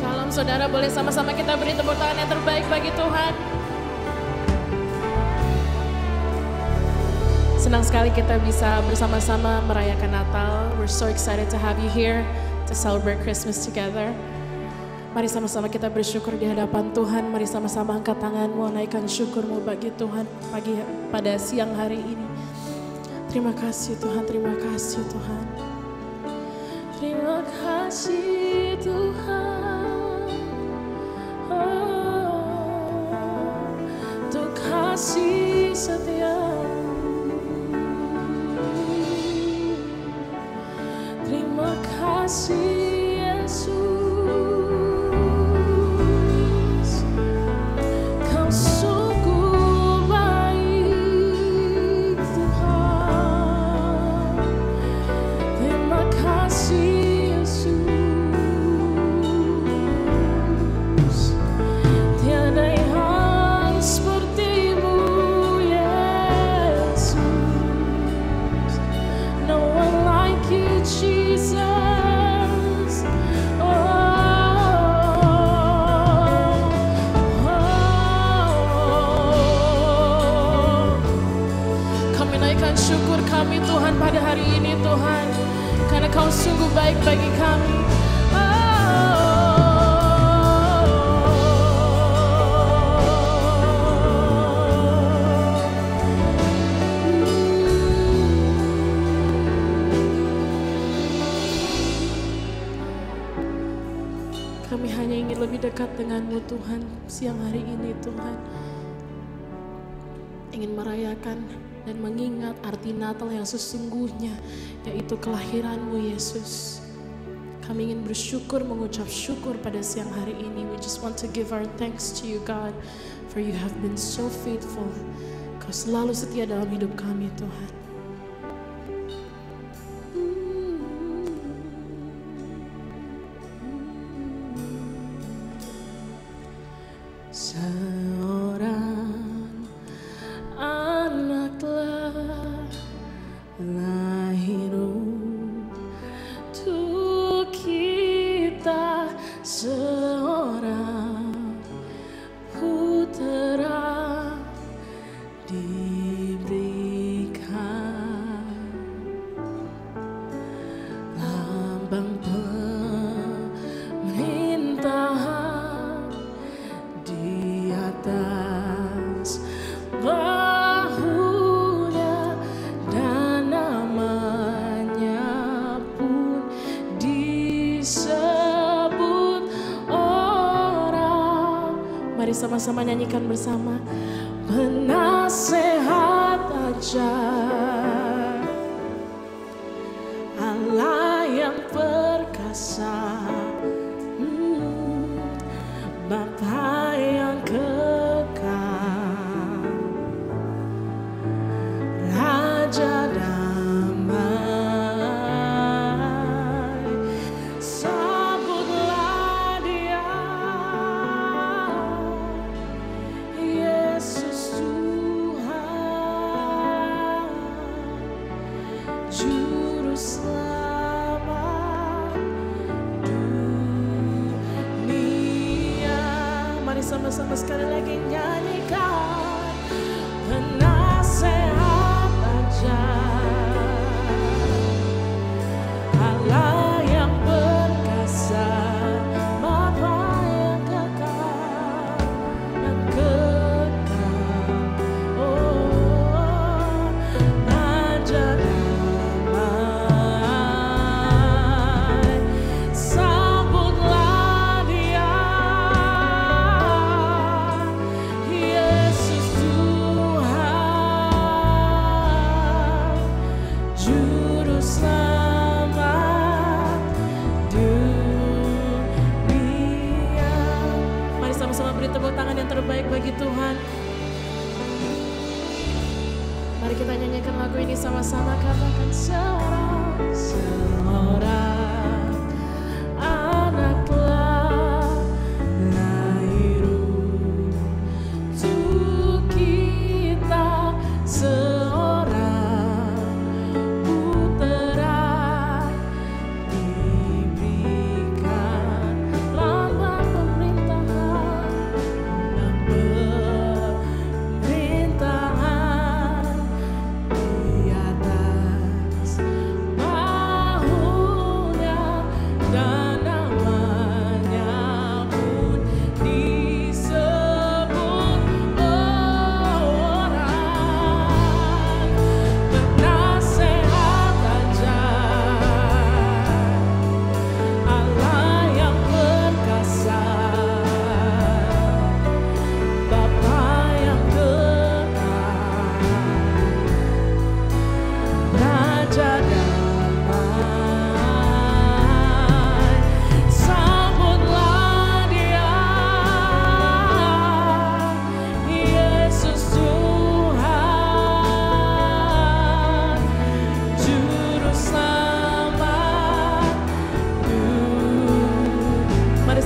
Shalom saudara, boleh sama-sama kita beri tepuk tangan yang terbaik bagi Tuhan. Senang sekali kita bisa bersama-sama merayakan Natal. We're so excited to have you here to celebrate Christmas together. Mari sama-sama kita bersyukur di hadapan Tuhan. Mari sama-sama angkat tanganmu, naikkan syukurmu bagi Tuhan pada siang hari ini. Terima kasih Tuhan, terima kasih Tuhan. Terima kasih Tuhan, untuk kasih setia-Mu. Terima kasih Yesus, Kau sungguh baik Tuhan. Terima kasih syukur kami Tuhan pada hari ini Tuhan, karena Kau sungguh baik bagi kami. Kami hanya ingin lebih dekat dengan-Mu Tuhan siang hari ini Tuhan. Ingin merayakan dan mengingat arti Natal yang sesungguhnya, yaitu kelahiran-Mu Yesus. Kami ingin bersyukur, mengucap syukur pada siang hari ini. We just want to give our thanks to You God, for You have been so faithful. Kau selalu setia dalam hidup kami Tuhan. Sama-sama nyanyikan bersama. Penasehat ajar, Allah yang perkasa, Bapa yang kekal, Raja damai, sebutlah Dia, Yesus Tuhan, Juru Selamat dunia. Mari sama-sama sekali lagi nyanyikan. Penasehat ajar, Allah yang perkasa, Bapa yang kekal dan kekal, oh Raja damai, sambutlah Dia, Yesus Tuhan, Juru Selamat dunia. Mari sama-sama beri tepuk tangan yang terbaik bagi Tuhan. Mari kita nyanyikan lagu ini sama-sama, katakan seorang anak telah lahir untuk kita, seorang putera diberikan lambang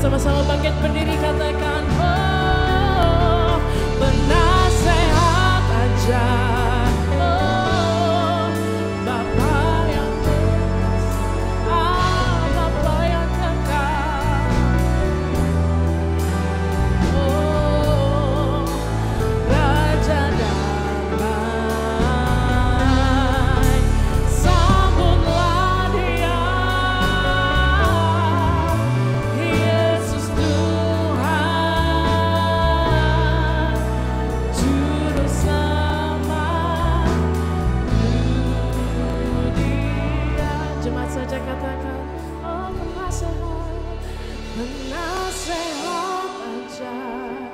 sama-sama bangkit berdiri, katakan, oh, penasehat ajaib, oh, Bapa yang Bapa yang kekal, oh, Raja damai, sambutlah Dia, Yesus Tuhan, Juru Selamat dunia. Jemaat saja katakan, oh, penasehat, penasehat ajaib,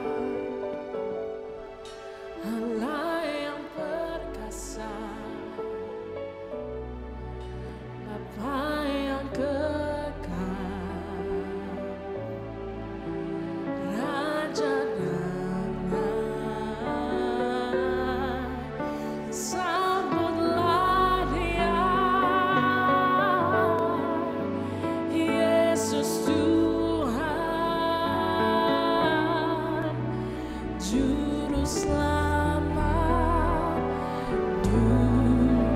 Allah yang perkasa, Bapa yang kekal, Raja damai, sambutlah Dia, Yesus Tuhan, Juru Selamat dunia.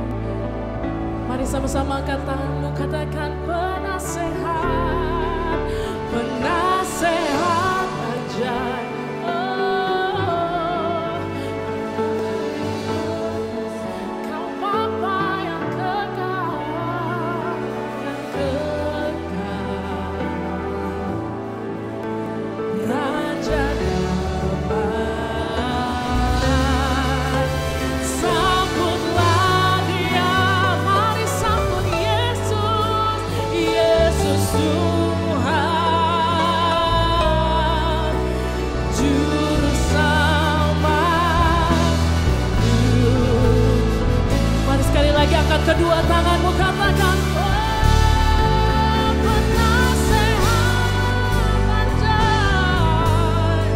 Mari sama-sama angkat tanganmu, katakan, penasehat, penasehat ajaib, oh, Kau Bapa yang kekal, Raja damai, sambutlah Dia, mari sambut Yesus, Yesus Tuhan, Juru Selamat dunia. Mari sekali lagi angkat kedua tanganmu, katakan, oh, penasehat ajaib,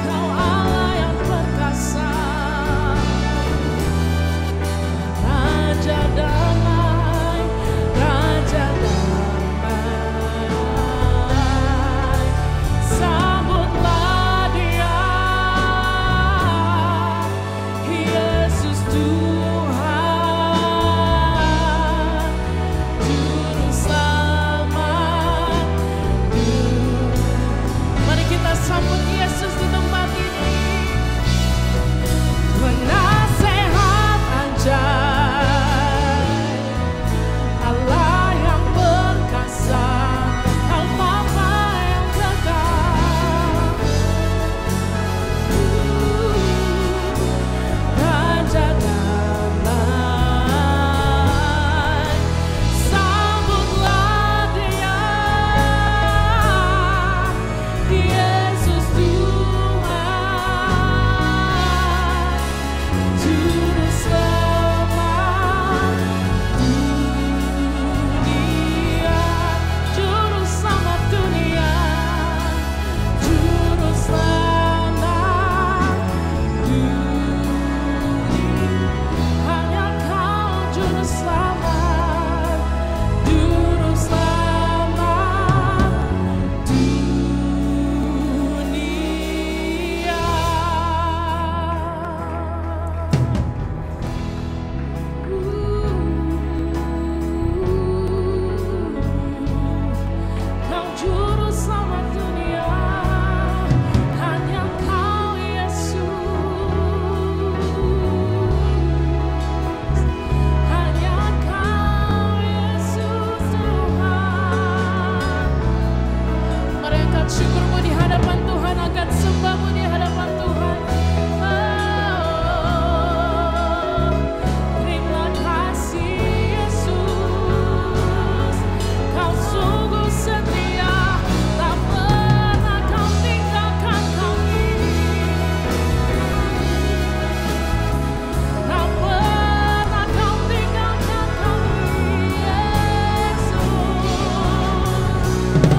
Kau Allah yang perkasa, Raja damai, Raja damai, sambutlah Dia, Yesus Tuhan, Juru Selamat dunia. Mari kita sambut Yesus di tempat ini. Penasehat ajaib, Allah yang perkasa, Kau Bapa yang kekal, Raja damai, sambutlah Dia, Yesus Tuhan, Juru Selamat dunia, Juru Selamat dunia, Juru Selamat dunia. Hanya Kau Juru Selamat, Juru Selamat dunia. Kau Juru Selamat dunia, hanya Kau Yesus, hanya Kau Yesus Tuhan. Mari angkat syukurmu di hadapan Tuhan, angkat sembahmu di hadapan Tuhan. Oh, terima kasih Yesus, Kau sungguh setia, tak pernah Kau tinggalkan kami, tak pernah Kau tinggalkan kami, Yesus. Oh,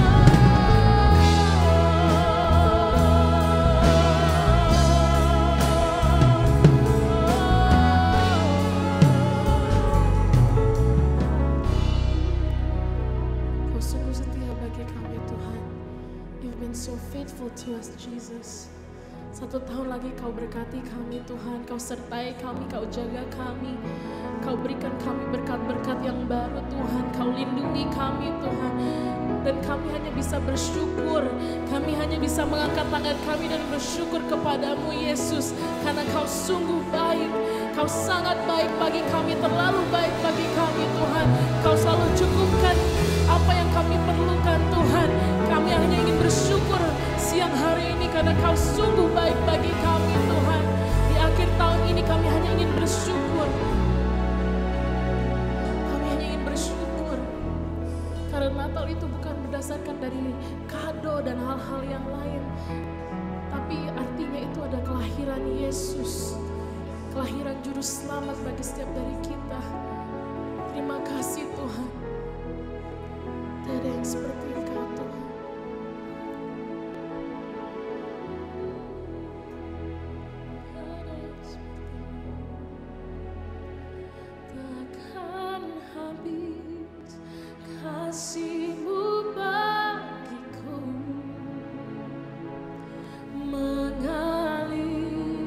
been so faithful to us, Jesus. 1 tahun lagi Kau berkati kami Tuhan, Kau sertai kami, Kau jaga kami, Kau berikan kami berkat-berkat yang baru Tuhan, Kau lindungi kami Tuhan. Dan kami hanya bisa bersyukur, kami hanya bisa mengangkat tangan kami dan bersyukur kepadamu Yesus. Karena Kau sungguh baik, Kau sangat baik bagi kami, terlalu baik bagi kami Tuhan. Kau selalu cukupkan apa yang kami perlukan Tuhan. Kami hanya ingin bersyukur siang hari ini karena Kau sungguh baik bagi kami Tuhan. Di akhir tahun ini kami hanya ingin bersyukur. Kami hanya ingin bersyukur. Karena Natal itu bukan berdasarkan dari kado dan hal-hal yang lain. Tapi artinya itu ada kelahiran Yesus. Kelahiran juru selamat bagi setiap dari kita. Terima kasih Tuhan. Tidak ada yang seperti Engkau Tuhan. Takkan habis kasih-Mu bagiku, mengalir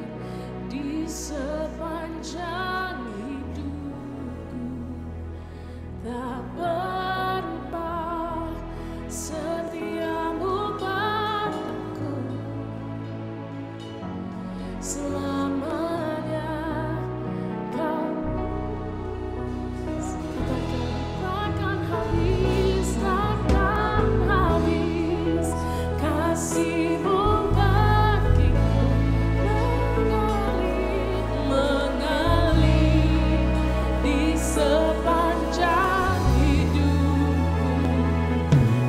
di sepanjang hidupku, tak berubah setia-Mu padaku, selamanya Kau takkan habis, takkan habis kasih-Mu bagiku, mengalir di sepanjang hidupku,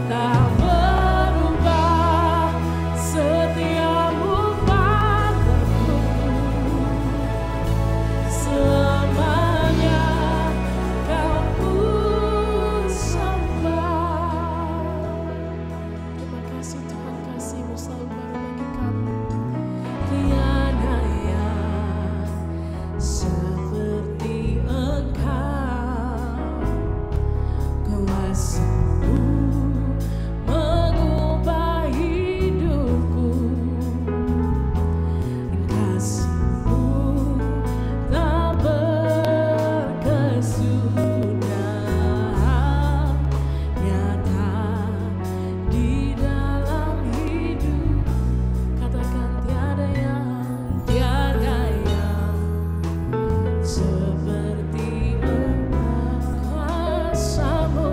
tak berubah setia-Mu padaku, selamanya Kau ku sembah. Terima kasih Tuhan, kasih-Mu selalu baru bagi kami. Tiada yang seperti Engkau, kuasa-Mu mengubah hidupku, kasih-Mu tak berkesudahan, nyata di dalam hidup. Katakan tiada yang seperti Engkau, kuasa-Mu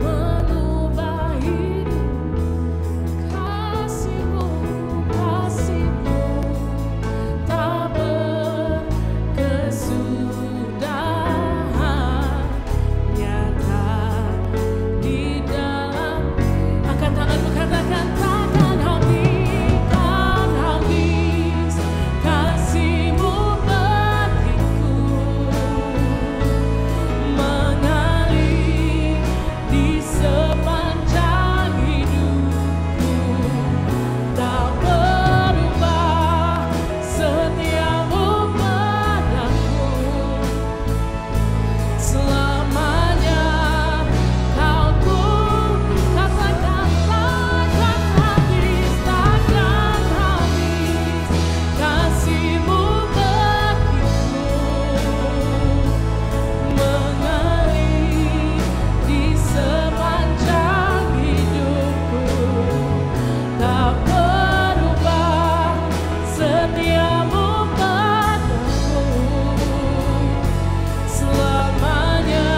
mengubah hidup, kasih-Mu tak berkesudahan, nyata di dalam. Angkat tanganmu, katakan takkan habis kasih-Mu bagiku, mengalir di sepanjang hidupku, tak berubah setia-Mu padaku, selamanya Kau ku. Katakan takkan habis kasih-Mu bagiku, mengalir di sepanjang hidupku, tak berubah setia-Mu padaku, selamanya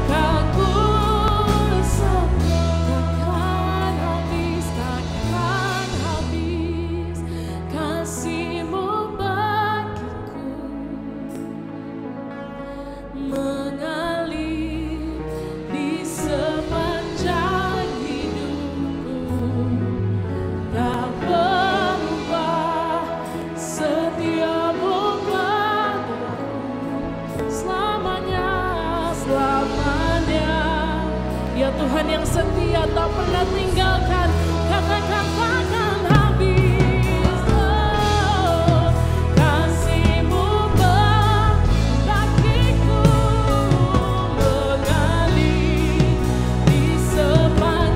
Kau ku sembah. Takkan habis kasih-Mu bagiku, mengalir di sepanjang hidupku, tak berubah setia-Mu padaku, selamanya, selamanya. Ya Tuhan yang setia, tak pernah tinggalkan. Katakan takkan habis, kasih-Mu bagiku, mengalir di sepanjang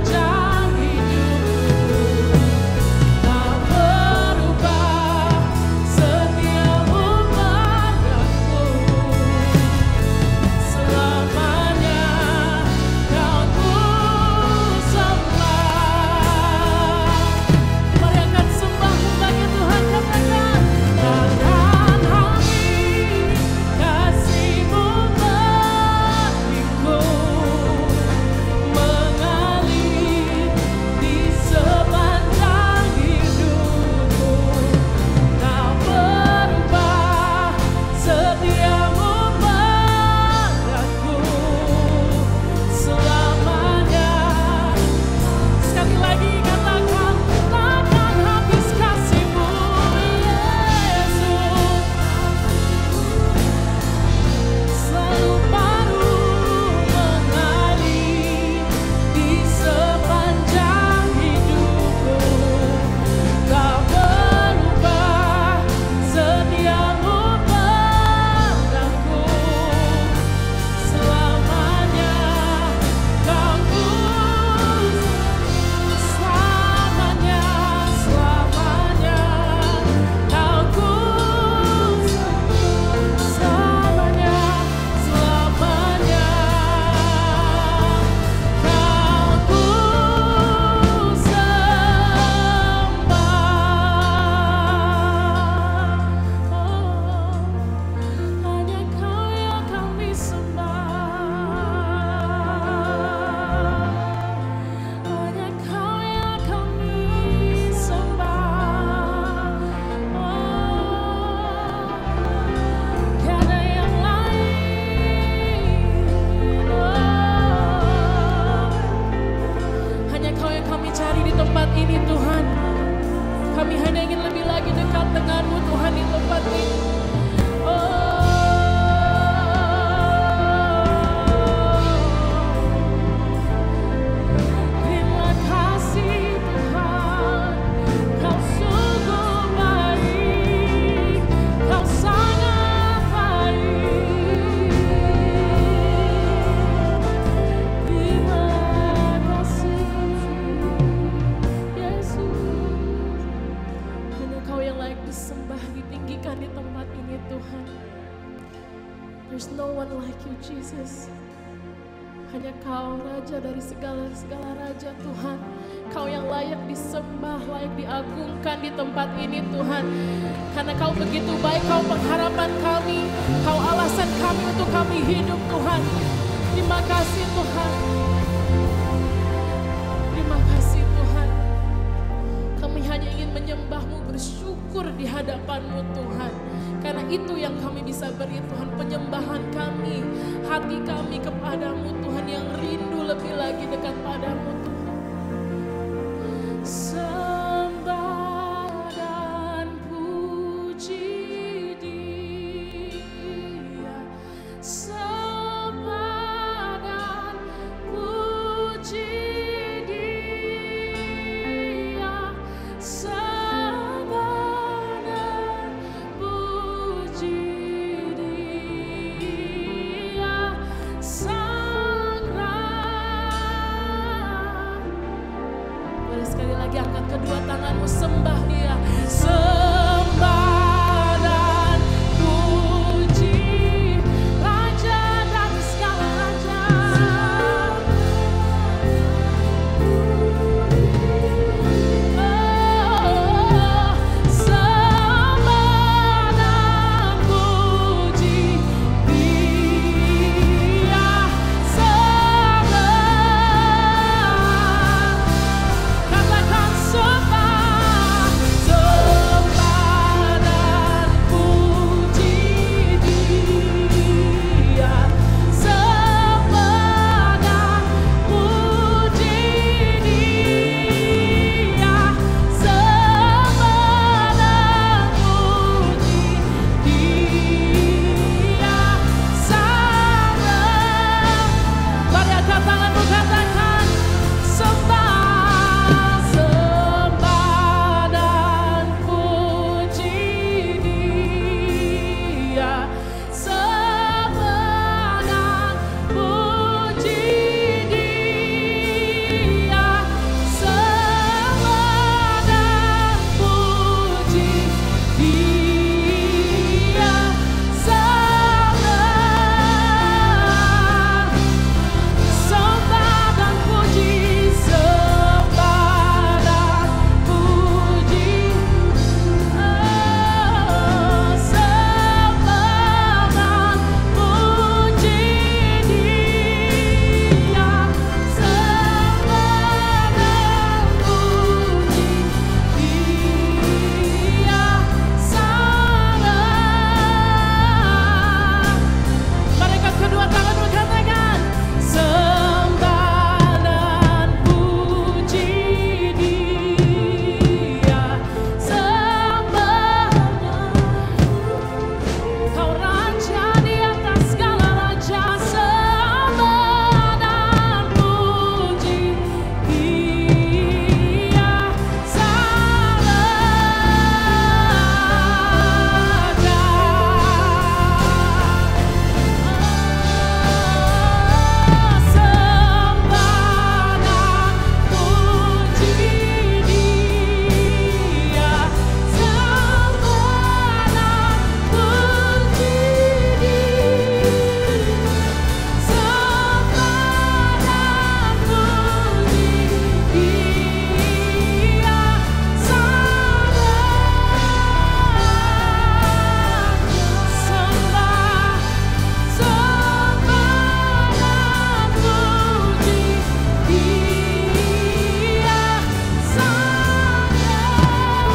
Jesus. Hanya Kau Raja dari segala Raja Tuhan. Kau yang layak disembah, layak diagungkan di tempat ini Tuhan. Karena Kau begitu baik, Kau pengharapan kami, Kau alasan kami untuk kami hidup Tuhan. Terima kasih Tuhan. Terima kasih Tuhan. Kami hanya ingin menyembah-Mu, bersyukur di hadapan-Mu Tuhan. Karena itu yang kami bisa beri Tuhan, penyembahan kami, hati kami kepada-Mu Tuhan yang rindu lebih lagi dekat padamu Tuhan. Sembah dan puji Dia, sembah dan puji Dia, sembah dan puji Dia, Sang Raja. Boleh sekali lagi angkat kedua tanganmu, sembah Dia. Sembah dan puji Raja dari segala raja. Oh, sembah dan puji Dia, sembah. Katakan sembah, sembah dan puji Dia, sembah dan puji Dia, sembah dan puji Dia, Sang Raja. Mari angkat tanganmu, katakan sembah, sembah dan puji Dia, sembah dan puji Dia, sembah dan puji Dia, Sang Raja. Sembah dan puji, sembah dan puji, oh, sembah dan puji Dia, sembah dan puji Dia, Sang Raja. Mari angkat kedua tangan katakan sembah dan puji Dia, sembah. Kau Raja di atas segala raja, sembah dan puji Dia, Sang Raja. Sembah dan puji Dia, sembah dan puji Dia, sembah dan puji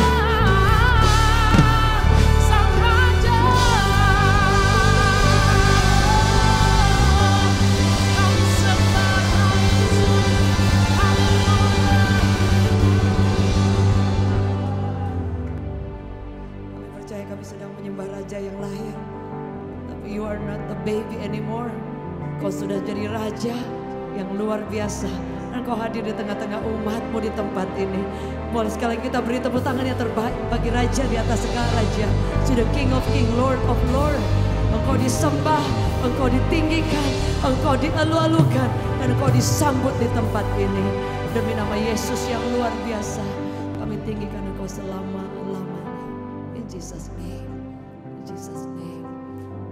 Dia, Sang Kami percaya kami sedang menyembah Raja yang layak. Tapi you are not a baby anymore. Kau sudah jadi Raja yang luar biasa. Dan kau hadir di tengah-tengah umatmu di tempat ini. Boleh sekali lagi kita beri tepuk tangan yang terbaik bagi Raja di atas segala Raja. Sudah King of King, Lord of Lord. Engkau disembah, engkau ditinggikan, engkau dialu-alukan, dan engkau disambut di tempat ini. Demi nama Yesus yang luar biasa, kami tinggikan engkau selama-lamanya. In Jesus' name, in Jesus' name.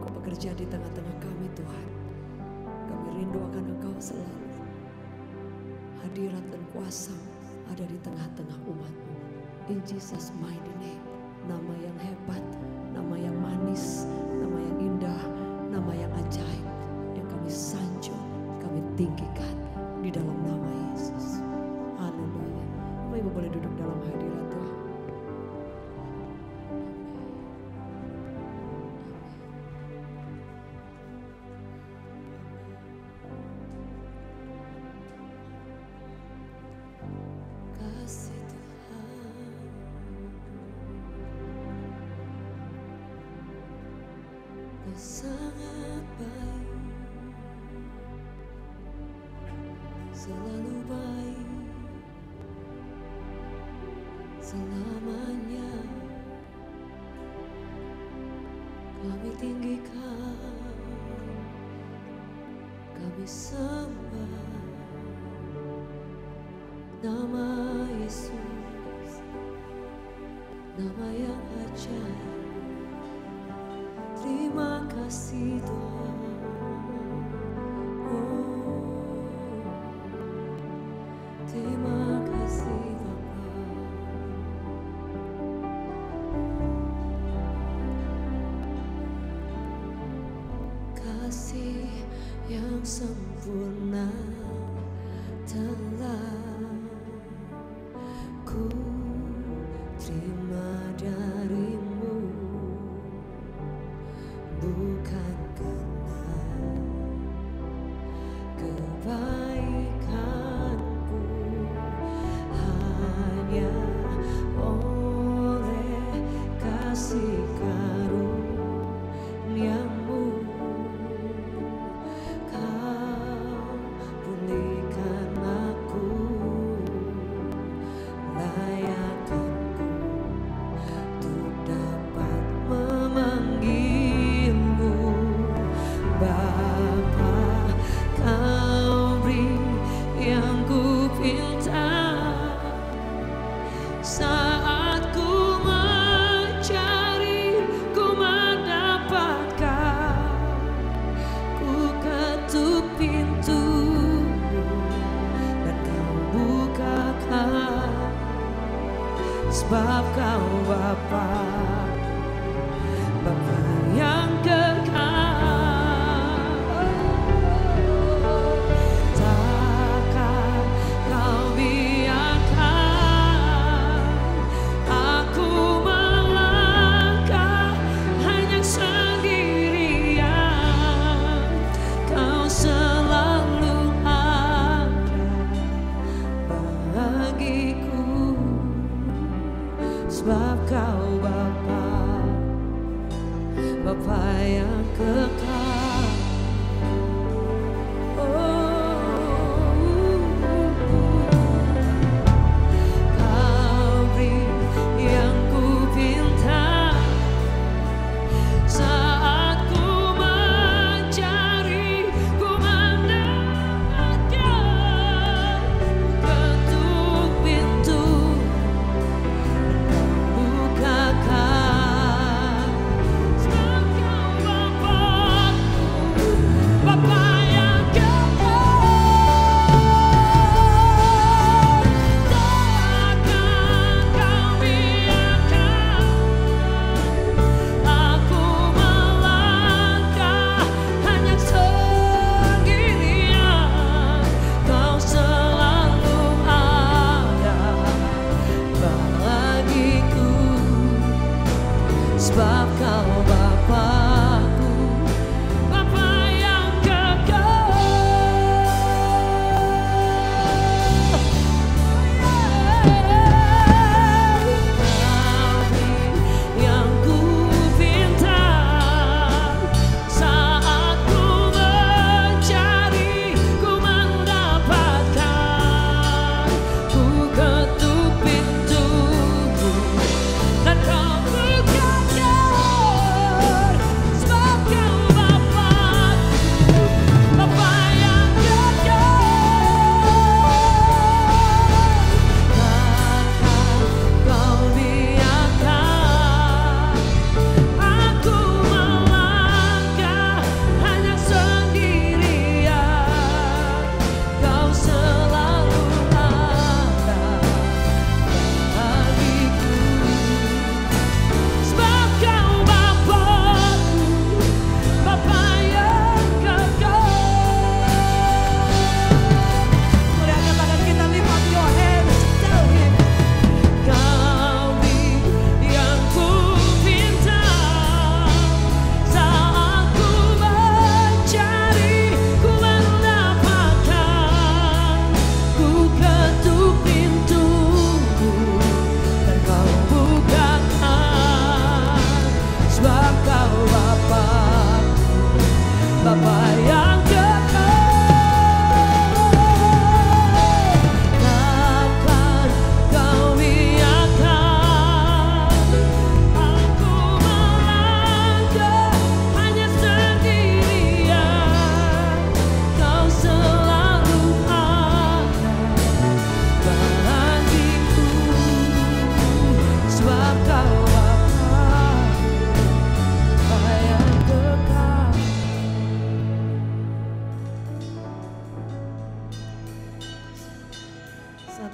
Engkau bekerja di tengah-tengah kami Tuhan. rindu akan Engkau selalu. Hadirat dan kuasa ada di tengah-tengah umat-Mu. In Jesus mighty name. Nama yang hebat, nama yang manis, nama yang indah, nama yang ajaib, yang kami sanjung, kami tinggikan di dalam nama Yesus. Haleluya. Bapak Ibu boleh duduk dalam hadirat Tuhan. Kasih Tuhan, Kau sangat baik, selalu baik, selamanya. Kami tinggikan, kami sembah nama Yesus, nama yang ajaib. Terima kasih Tuhan. Oh, terima kasih Bapa. Kasih yang sempurna telah ku terima darimu, bukan karena kebaikanku, hanya oleh kasih karunia-Mu Kau pulihkan aku, layakkanku untuk dapat memanggil-Mu Bapa. Kau beri yang ku pinta saat ku mencari, ku mendapatkan. Ku ketuk pintu-Mu dan Kau bukakan, sebab Kau Bapa, Bapa yang kekal. Takkan Kau biarkan aku melangkah hanya sendirian. Kau selalu ada bagiku, sebab Kau Bapa,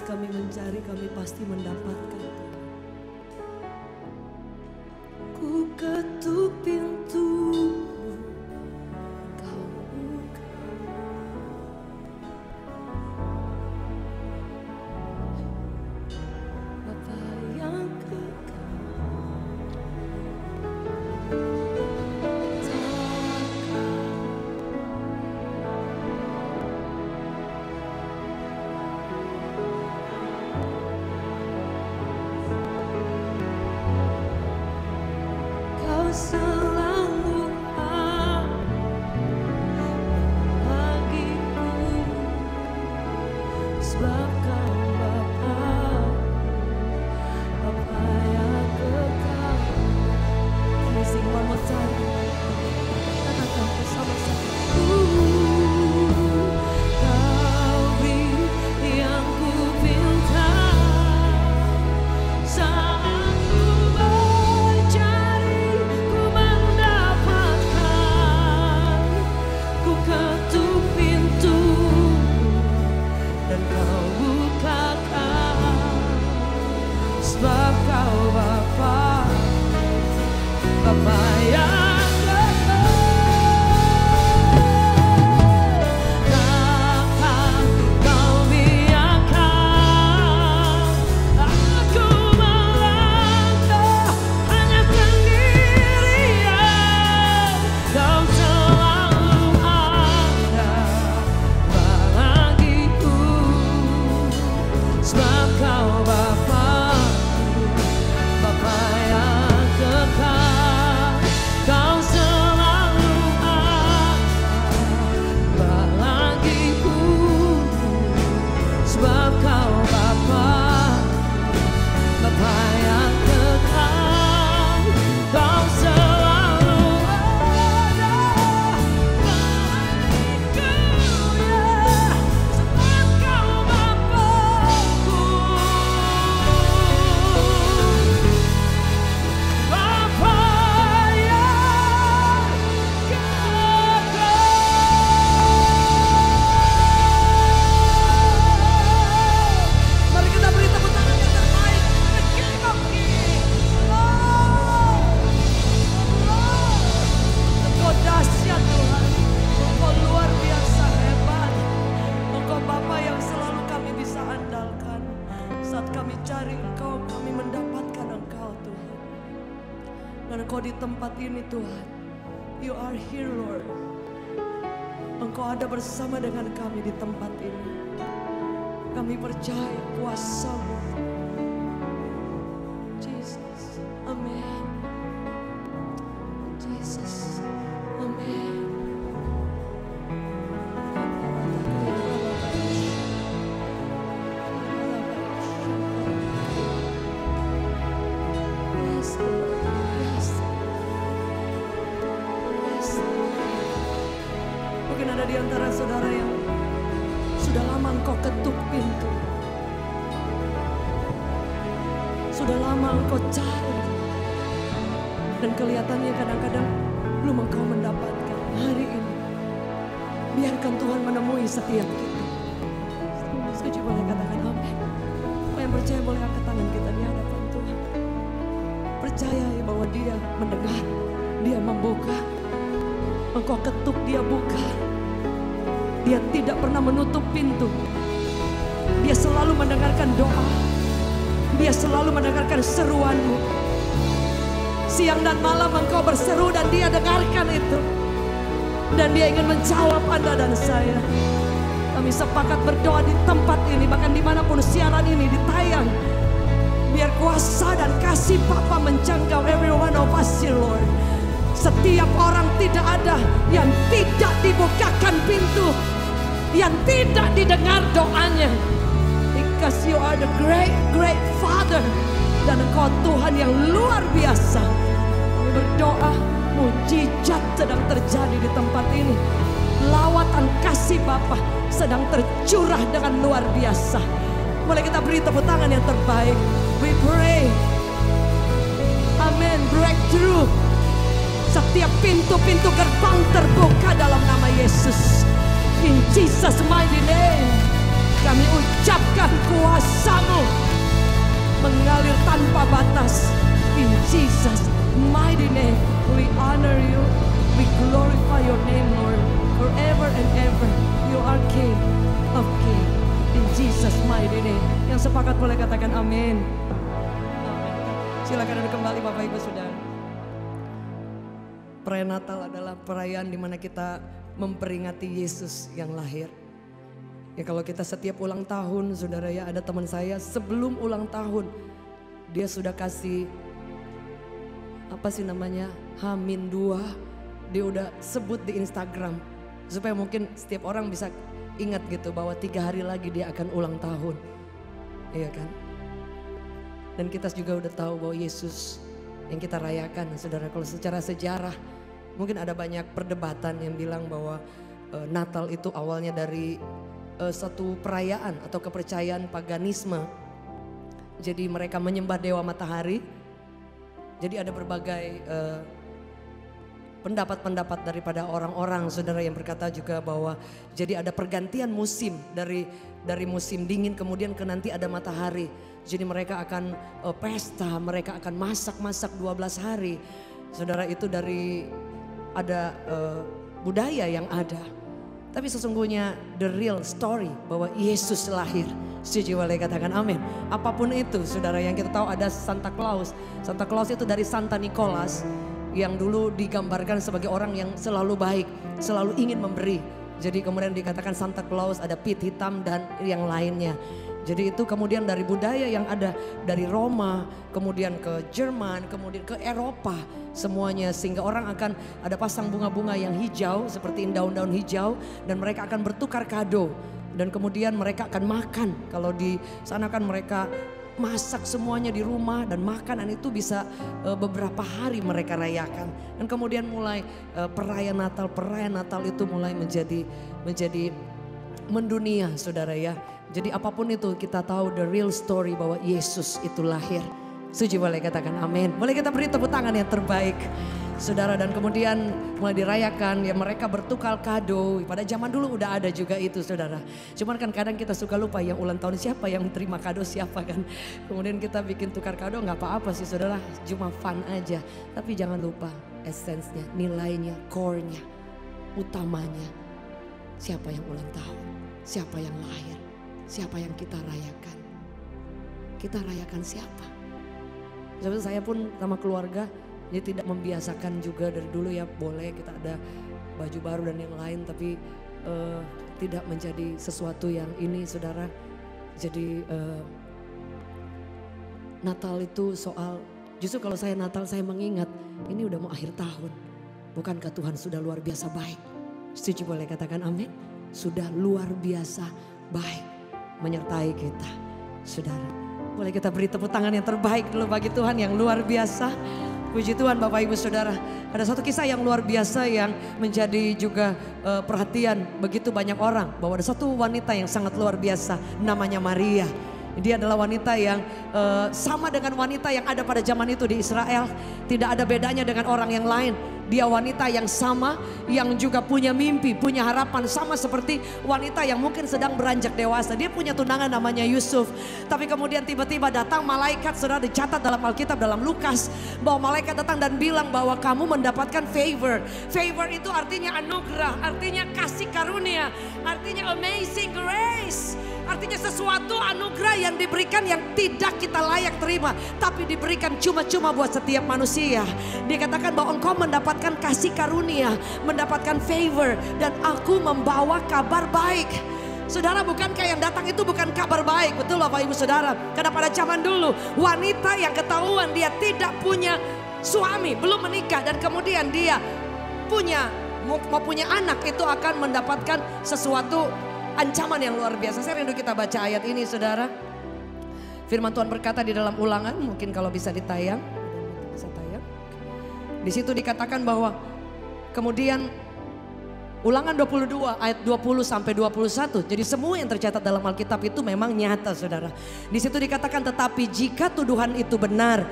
Saat kami mencari, kami pasti mendapatkan. Ku ketuk pintu, Kau buka. Bapa yang kekal, Kau selalu ada bagiku, sebab Kau Bapa, Bapa yang kekal. Kami sing one more time. Katakan bersama-sama. Kau beri yang ku pinta. Saat ku mencari, ku mendapatkan. Ku ketuk pintu dan Kau bukakan. Sebab Kau Bapa, Bapa yang takkan Kau biarkan aku melangkah hanya sendirian. Kau selalu ada bagiku, sebab Kau Bapa, Bapa yang kekal. Kau selalu ada bagiku, sebab Kau Bapa, Bapa yang kekal. Kau selalu ada bagiku, ya, sebab Kau Bapaku. Bapa yang kekal. Mari kita beri tepuk tangan yang terbaik. The King of Kings. Engkau dahsyat Tuhan. Engkau luar biasa hebat. Engkau Bapa yang selalu kami bisa andalkan. Saat kami cari Engkau, kami mendapatkan Engkau Tuhan. Dan Engkau di tempat ini Tuhan. You are here Lord. Engkau ada bersama dengan kami di tempat ini. Kami percaya kuasa-Mu. Jesus, amen. Jesus, amen. Yes, Lord. Yes. Yes. Mungkin ada di antara saudara yang sudah lama engkau ketuk pintu. Sudah lama engkau cari. Dan kelihatannya kadang-kadang belum engkau mendapatkan. Hari ini biarkan Tuhan menemui setiap kita. Setuju boleh katakan amin. Kau yang percaya boleh angkat tangan kita di hadapan Tuhan. Percaya bahwa Dia mendengar, Dia membuka. Engkau ketuk, Dia buka. Dia tidak pernah menutup pintu. Dia selalu mendengarkan doa. Dia selalu mendengarkan seruanmu. Siang dan malam engkau berseru dan Dia dengarkan itu. Dan Dia ingin menjawab Anda dan saya. Kami sepakat berdoa di tempat ini, bahkan dimanapun siaran ini ditayang. Biar kuasa dan kasih Bapa menjangkau every one of us, Lord. Setiap orang, tidak ada yang tidak dibukakan pintu, yang tidak didengar doanya. Because you are the great, great Father. Dan Engkau Tuhan yang luar biasa. Kami berdoa, mujizat sedang terjadi di tempat ini. Lawatan kasih Bapa sedang tercurah dengan luar biasa. Boleh kita beri tepuk tangan yang terbaik. We pray. Amin. Breakthrough. Setiap pintu-pintu gerbang terbuka dalam nama Yesus. In Jesus mighty name. Kami ucapkan kuasa-Mu mengalir tanpa batas. In Jesus' mighty name, we honor You, we glorify Your name, Lord, forever and ever. You are King of King. In Jesus' mighty name. Yang sepakat boleh katakan amin. Silakan duduk kembali Bapak Ibu Saudara. Perayaan Natal adalah perayaan di mana kita memperingati Yesus yang lahir. Ya kalau kita setiap ulang tahun, saudara ya, ada teman saya sebelum ulang tahun dia sudah kasih apa sih namanya, H-2, dia udah sebut di Instagram supaya mungkin setiap orang bisa ingat gitu bahwa 3 hari lagi dia akan ulang tahun, iya kan? Dan kita juga udah tahu bahwa Yesus yang kita rayakan, saudara. Kalau secara sejarah mungkin ada banyak perdebatan yang bilang bahwa Natal itu awalnya dari satu perayaan atau kepercayaan paganisme. Jadi mereka menyembah dewa matahari. Jadi ada berbagai pendapat-pendapat daripada orang-orang, saudara, yang berkata juga bahwa jadi ada pergantian musim dari musim dingin kemudian ke nanti ada matahari. Jadi mereka akan pesta, mereka akan masak-masak 12 hari. Saudara, itu dari ada budaya yang ada. Tapi sesungguhnya the real story bahwa Yesus lahir. Setuju boleh katakan amin. Apapun itu, saudara, yang kita tahu ada Santa Claus. Santa Claus itu dari Santa Nicholas yang dulu digambarkan sebagai orang yang selalu baik, selalu ingin memberi. Jadi kemudian dikatakan Santa Claus, ada pit hitam dan yang lainnya. Jadi itu kemudian dari budaya yang ada dari Roma, kemudian ke Jerman, kemudian ke Eropa semuanya. Sehingga orang akan ada pasang bunga-bunga yang hijau seperti daun-daun hijau dan mereka akan bertukar kado. Dan kemudian mereka akan makan. Kalau di sana kan mereka masak semuanya di rumah dan makanan itu bisa beberapa hari mereka rayakan. Dan kemudian mulai perayaan Natal itu mulai menjadi mendunia, saudara ya. Jadi apapun itu kita tahu the real story bahwa Yesus itu lahir. Setuju boleh katakan amin. Boleh kita beri tepuk tangan yang terbaik, saudara. Dan kemudian mulai dirayakan ya, mereka bertukar kado. Pada zaman dulu udah ada juga itu, saudara. Cuman kan kadang kita suka lupa yang ulang tahun siapa, yang terima kado siapa kan. Kemudian kita bikin tukar kado, nggak apa-apa sih, saudara. Cuma fun aja. Tapi jangan lupa esensnya, nilainya, core-nya, utamanya. Siapa yang ulang tahun, siapa yang lahir, siapa yang kita rayakan. Kita rayakan siapa? Sebenarnya saya pun sama keluarga dia tidak membiasakan juga dari dulu ya, boleh kita ada baju baru dan yang lain, tapi tidak menjadi sesuatu yang ini, saudara. Jadi Natal itu soal, justru kalau saya Natal saya mengingat ini udah mau akhir tahun. Bukankah Tuhan sudah luar biasa baik? Setuju boleh katakan amin? Sudah luar biasa baik menyertai kita, saudara. Boleh kita beri tepuk tangan yang terbaik dulu bagi Tuhan yang luar biasa. Puji Tuhan Bapak Ibu Saudara. Ada satu kisah yang luar biasa yang menjadi juga perhatian begitu banyak orang. Bahwa ada satu wanita yang sangat luar biasa, namanya Maria. Dia adalah wanita yang sama dengan wanita yang ada pada zaman itu di Israel. Tidak ada bedanya dengan orang yang lain. Dia wanita yang sama, yang juga punya mimpi, punya harapan. Sama seperti wanita yang mungkin sedang beranjak dewasa. Dia punya tunangan namanya Yusuf. Tapi kemudian tiba-tiba datang malaikat, saudara, dicatat dalam Alkitab dalam Lukas. Bahwa malaikat datang dan bilang bahwa kamu mendapatkan favor. Favor itu artinya anugerah, artinya kasih karunia, artinya amazing grace. Artinya sesuatu anugerah yang diberikan yang tidak kita layak terima. Tapi diberikan cuma-cuma buat setiap manusia. Dikatakan bahwa engkau mendapatkan kasih karunia, mendapatkan favor. Dan aku membawa kabar baik. Saudara, bukankah yang datang itu bukan kabar baik? Betul Bapak Ibu Saudara. Karena pada zaman dulu wanita yang ketahuan dia tidak punya suami, belum menikah. Dan kemudian dia mau punya anak, itu akan mendapatkan sesuatu ancaman yang luar biasa. Saya rindu kita baca ayat ini, saudara. Firman Tuhan berkata di dalam Ulangan, mungkin kalau bisa ditayang. Di situ dikatakan bahwa kemudian Ulangan 22 ayat 20 sampai 21. Jadi semua yang tercatat dalam Alkitab itu memang nyata, saudara. Di situ dikatakan, tetapi jika tuduhan itu benar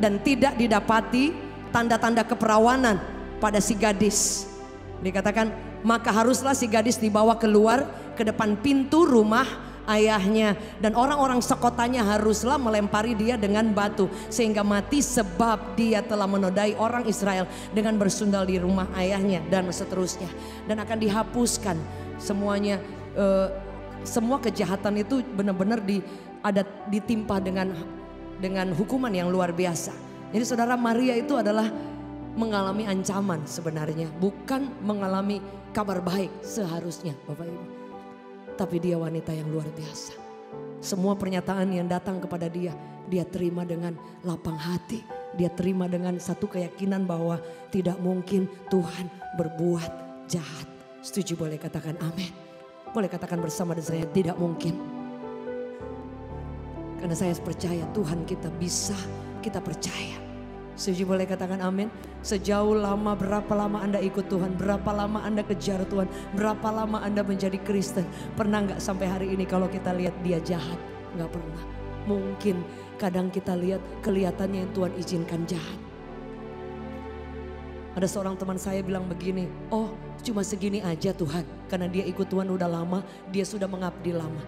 dan tidak didapati tanda-tanda keperawanan pada si gadis, dikatakan maka haruslah si gadis dibawa keluar ke depan pintu rumah ayahnya. Dan orang-orang sekotanya haruslah melempari dia dengan batu sehingga mati, sebab dia telah menodai orang Israel dengan bersundal di rumah ayahnya, dan seterusnya. Dan akan dihapuskan semuanya, semua kejahatan itu benar-benar ditimpa dengan hukuman yang luar biasa. Jadi saudara, Maria itu adalah mengalami ancaman sebenarnya, bukan mengalami kabar baik seharusnya Bapak Ibu. Tapi dia wanita yang luar biasa. Semua pernyataan yang datang kepada dia, dia terima dengan lapang hati. Dia terima dengan satu keyakinan bahwa tidak mungkin Tuhan berbuat jahat. Setuju? Boleh katakan amin. Boleh katakan bersama dengan saya, tidak mungkin. Karena saya percaya Tuhan kita bisa, kita percaya. Setuju? Boleh katakan amin. Sejauh lama, berapa lama Anda ikut Tuhan, berapa lama Anda kejar Tuhan, berapa lama Anda menjadi Kristen. Pernah gak sampai hari ini kalau kita lihat dia jahat? Gak pernah. Mungkin kadang kita lihat kelihatannya yang Tuhan izinkan jahat. Ada seorang teman saya bilang begini, oh cuma segini aja Tuhan. Karena dia ikut Tuhan udah lama, dia sudah mengabdi lama.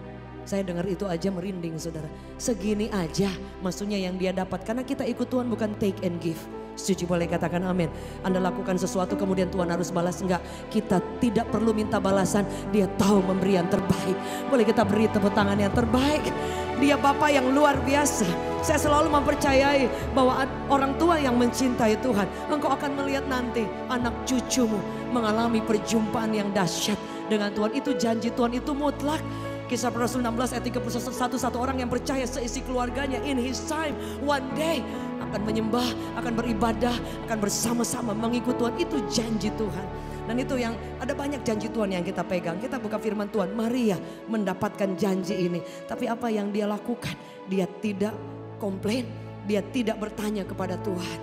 Saya dengar itu aja merinding saudara. Segini aja maksudnya yang dia dapat. Karena kita ikut Tuhan bukan take and give. Setuju? Boleh katakan amin. Anda lakukan sesuatu kemudian Tuhan harus balas. Enggak, kita tidak perlu minta balasan. Dia tahu memberi yang terbaik. Boleh kita beri tepuk tangan yang terbaik. Dia Bapa yang luar biasa. Saya selalu mempercayai bahwa orang tua yang mencintai Tuhan, engkau akan melihat nanti anak cucumu mengalami perjumpaan yang dahsyat dengan Tuhan. Itu janji Tuhan, itu mutlak. Kisah Para Rasul 16 ayat 31, satu orang yang percaya seisi keluarganya in his time one day akan menyembah, akan beribadah, akan bersama-sama mengikut Tuhan. Itu janji Tuhan. Dan itu yang ada banyak janji Tuhan yang kita pegang. Kita buka firman Tuhan, Maria mendapatkan janji ini. Tapi apa yang dia lakukan? Dia tidak komplain, dia tidak bertanya kepada Tuhan.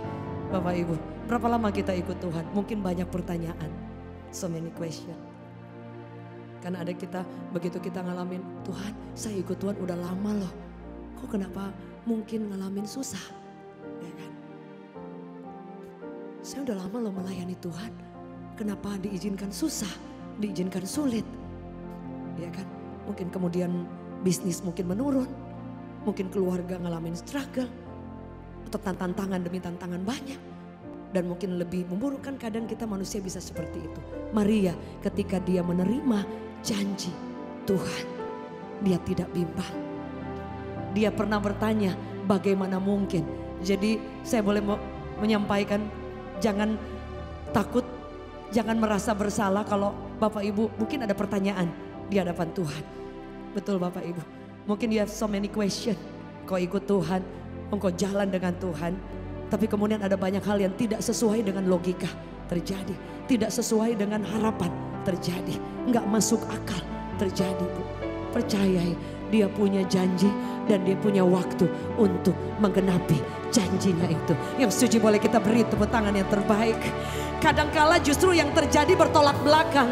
Bapak Ibu, berapa lama kita ikut Tuhan? Mungkin banyak pertanyaan. So many question. Karena ada kita, begitu kita ngalamin, Tuhan saya ikut Tuhan udah lama loh. Kok kenapa mungkin ngalamin susah? Ya kan? Saya udah lama loh melayani Tuhan. Kenapa diizinkan susah, diizinkan sulit? Ya kan? Mungkin kemudian bisnis mungkin menurun. Mungkin keluarga ngalamin struggle. Atau tantangan demi tantangan banyak. Dan mungkin lebih memburukkan, kadang kita manusia bisa seperti itu. Maria ketika dia menerima janji Tuhan, dia tidak bimbang. Dia pernah bertanya bagaimana mungkin. Jadi saya boleh menyampaikan, jangan takut, jangan merasa bersalah kalau Bapak Ibu mungkin ada pertanyaan di hadapan Tuhan. Betul Bapak Ibu, mungkin you have so many question. Kau ikut Tuhan, engkau jalan dengan Tuhan, tapi kemudian ada banyak hal yang tidak sesuai dengan logika terjadi. Tidak sesuai dengan harapan terjadi. Enggak masuk akal terjadi Bu. Percayai dia punya janji dan dia punya waktu untuk menggenapi janjinya itu. Yang setuju boleh kita beri tepuk tangan yang terbaik. Kadangkala justru yang terjadi bertolak belakang.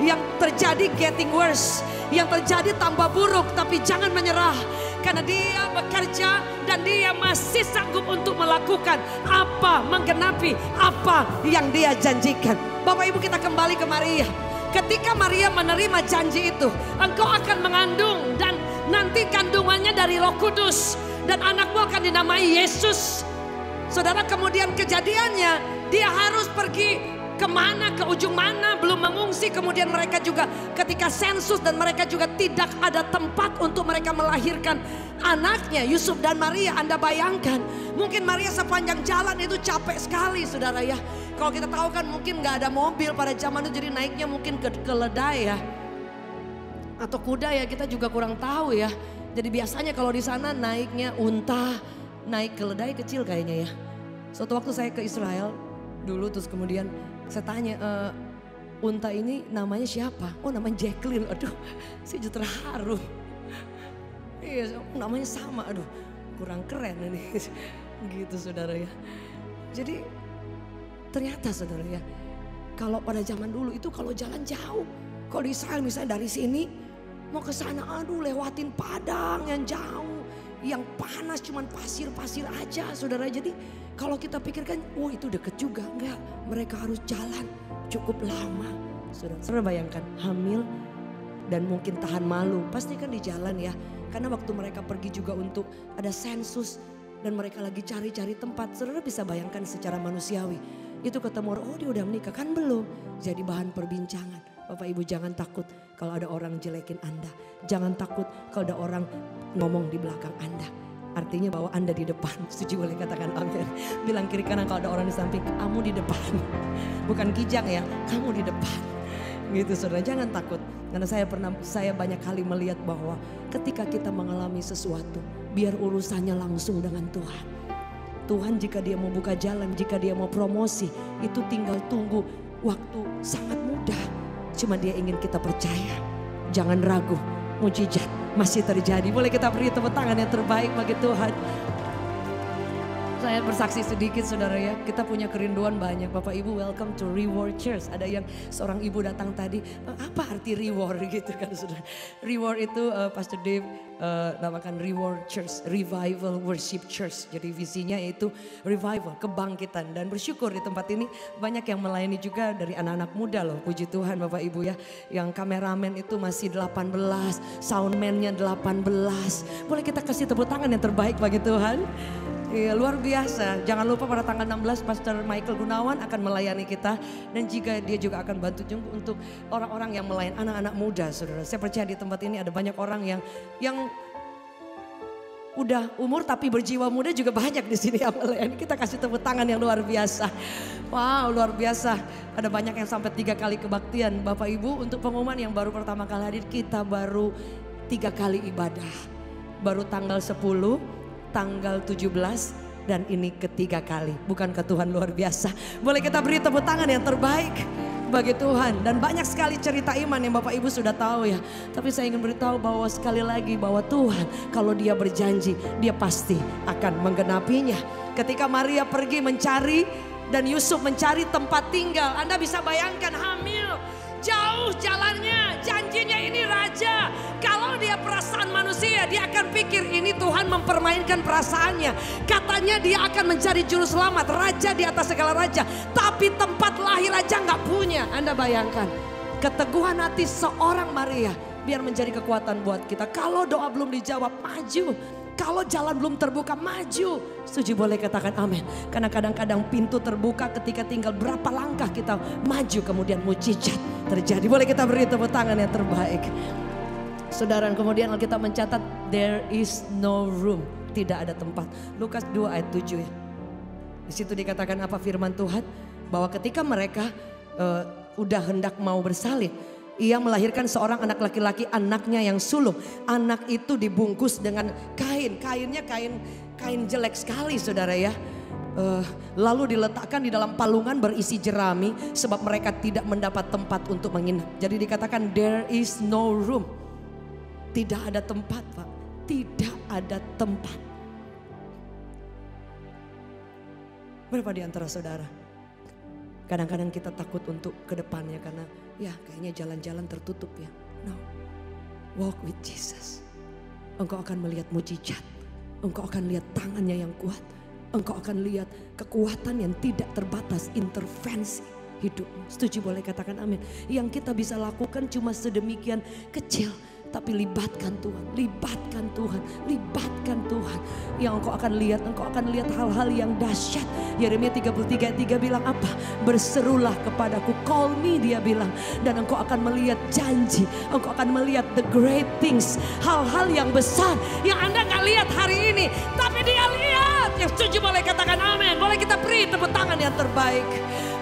Yang terjadi getting worse. Yang terjadi tambah buruk, tapi jangan menyerah. Karena dia bekerja dan dia masih sanggup untuk melakukan apa, menggenapi apa yang dia janjikan. Bapak Ibu, kita kembali ke Maria. Ketika Maria menerima janji itu, engkau akan mengandung dan nanti kandungannya dari Roh Kudus. Dan anakmu akan dinamai Yesus. Saudara, kemudian kejadiannya dia harus pergi kemana, ke ujung mana, belum mengungsi. Kemudian mereka juga ketika sensus dan mereka juga tidak ada tempat untuk mereka melahirkan anaknya, Yusuf dan Maria. Anda bayangkan, mungkin Maria sepanjang jalan itu capek sekali saudara ya. Kalau kita tahu kan mungkin gak ada mobil pada zaman itu, jadi naiknya mungkin ke keledai ya. Atau kuda ya, kita juga kurang tahu ya. Jadi biasanya kalau di sana naiknya unta, naik keledai kecil kayaknya ya. Suatu waktu saya ke Israel dulu, terus kemudian saya tanya, unta ini namanya siapa? Oh namanya Jacqueline. Aduh, saya jadi terharu. Iya, namanya sama. Aduh, kurang keren ini. Gitu saudara ya. Jadi ternyata saudara ya, kalau pada zaman dulu itu kalau jalan jauh. Kalau di Israel misalnya dari sini mau ke sana, aduh lewatin padang yang jauh. Yang panas cuman pasir-pasir aja saudara. Jadi kalau kita pikirkan, oh itu deket juga. Enggak, mereka harus jalan cukup lama. Saudara bayangkan hamil dan mungkin tahan malu. Pasti kan di jalan ya. Karena waktu mereka pergi juga untuk ada sensus dan mereka lagi cari-cari tempat. Saudara bisa bayangkan secara manusiawi. Itu ketemu orang, oh dia udah menikah, kan belum. Jadi bahan perbincangan. Bapak Ibu jangan takut kalau ada orang jelekin Anda. Jangan takut kalau ada orang ngomong di belakang Anda. Artinya bahwa Anda di depan. Setuju boleh katakan amin. Bilang kiri kanan kalau ada orang di samping, kamu di depan. Bukan kijang ya, kamu di depan. Gitu saudara, jangan takut. Karena saya banyak kali melihat bahwa ketika kita mengalami sesuatu, biar urusannya langsung dengan Tuhan. Tuhan jika dia mau buka jalan, jika dia mau promosi, itu tinggal tunggu waktu sangat mudah. Cuma dia ingin kita percaya, jangan ragu, mujizat masih terjadi. Boleh kita beri tepuk tangan yang terbaik bagi Tuhan. Saya bersaksi sedikit saudara ya, kita punya kerinduan banyak. Bapak Ibu welcome to Reward Church. Ada yang seorang ibu datang tadi, apa arti reward gitu kan saudara. Reward itu Pastor Dave namakan Reward Church, Revival Worship Church. Jadi visinya itu revival, kebangkitan. Dan bersyukur di tempat ini banyak yang melayani juga dari anak-anak muda loh. Puji Tuhan Bapak Ibu ya. Yang kameramen itu masih 18, soundman-nya 18. Boleh kita kasih tepuk tangan yang terbaik bagi Tuhan. Iya, luar biasa. Jangan lupa pada tanggal 16 Pastor Michael Gunawan akan melayani kita. Dan juga dia juga akan bantu juga untuk orang-orang yang melayani anak-anak muda saudara. Saya percaya di tempat ini ada banyak orang yang udah umur tapi berjiwa muda juga banyak di sini yang melayani. Kita kasih tepuk tangan yang luar biasa. Wow, luar biasa. Ada banyak yang sampai 3 kali kebaktian. Bapak Ibu untuk pengumuman yang baru pertama kali hadir, kita baru 3 kali ibadah. Baru tanggal 10, tanggal 17 dan ini ketiga kali. Bukankah Tuhan luar biasa? Boleh kita beri tepuk tangan yang terbaik bagi Tuhan. Dan banyak sekali cerita iman yang Bapak Ibu sudah tahu ya. Tapi saya ingin beritahu bahwa sekali lagi bahwa Tuhan kalau dia berjanji, dia pasti akan menggenapinya. Ketika Maria pergi mencari dan Yusuf mencari tempat tinggal, Anda bisa bayangkan hamil. Jauh jalannya, janjinya ini raja. Kalau dia perasaan manusia, dia akan pikir ini Tuhan mempermainkan perasaannya. Katanya dia akan menjadi juru selamat, raja di atas segala raja. Tapi tempat lahir raja nggak punya. Anda bayangkan, keteguhan hati seorang Maria biar menjadi kekuatan buat kita. Kalau doa belum dijawab, maju. Kalau jalan belum terbuka, maju. Setuju boleh katakan amin. Karena kadang-kadang pintu terbuka ketika tinggal berapa langkah kita maju, kemudian mujizat terjadi. Boleh kita beri tepuk tangan yang terbaik. Saudara, kemudian kita mencatat there is no room. Tidak ada tempat. Lukas 2 ayat 7 ya. Di situ dikatakan apa firman Tuhan? Bahwa ketika mereka udah hendak mau bersalin, ia melahirkan seorang anak laki-laki, anaknya yang sulung. Anak itu dibungkus dengan kain. Kainnya kain jelek sekali saudara ya. Lalu diletakkan di dalam palungan berisi jerami. Sebab mereka tidak mendapat tempat untuk menginap. Jadi dikatakan there is no room. Tidak ada tempat Pak. Tidak ada tempat. Berapa di antara saudara? Kadang-kadang kita takut untuk ke depannya karena ya kayaknya jalan-jalan tertutup ya. No, walk with Jesus. Engkau akan melihat mujizat. Engkau akan lihat tangannya yang kuat. Engkau akan lihat kekuatan yang tidak terbatas, intervensi hidupmu. Setuju boleh katakan amin. Yang kita bisa lakukan cuma sedemikian kecil. Tapi libatkan Tuhan, libatkan Tuhan, libatkan Tuhan. Yang engkau akan lihat hal-hal yang dahsyat. Yeremia 33:3 bilang apa? Berserulah kepadaku, call me dia bilang. Dan engkau akan melihat janji, engkau akan melihat the great things. Hal-hal yang besar yang Anda gak lihat hari ini. Tapi dia lihat. Yang setuju boleh katakan amin. Boleh kita beri tepuk tangan yang terbaik.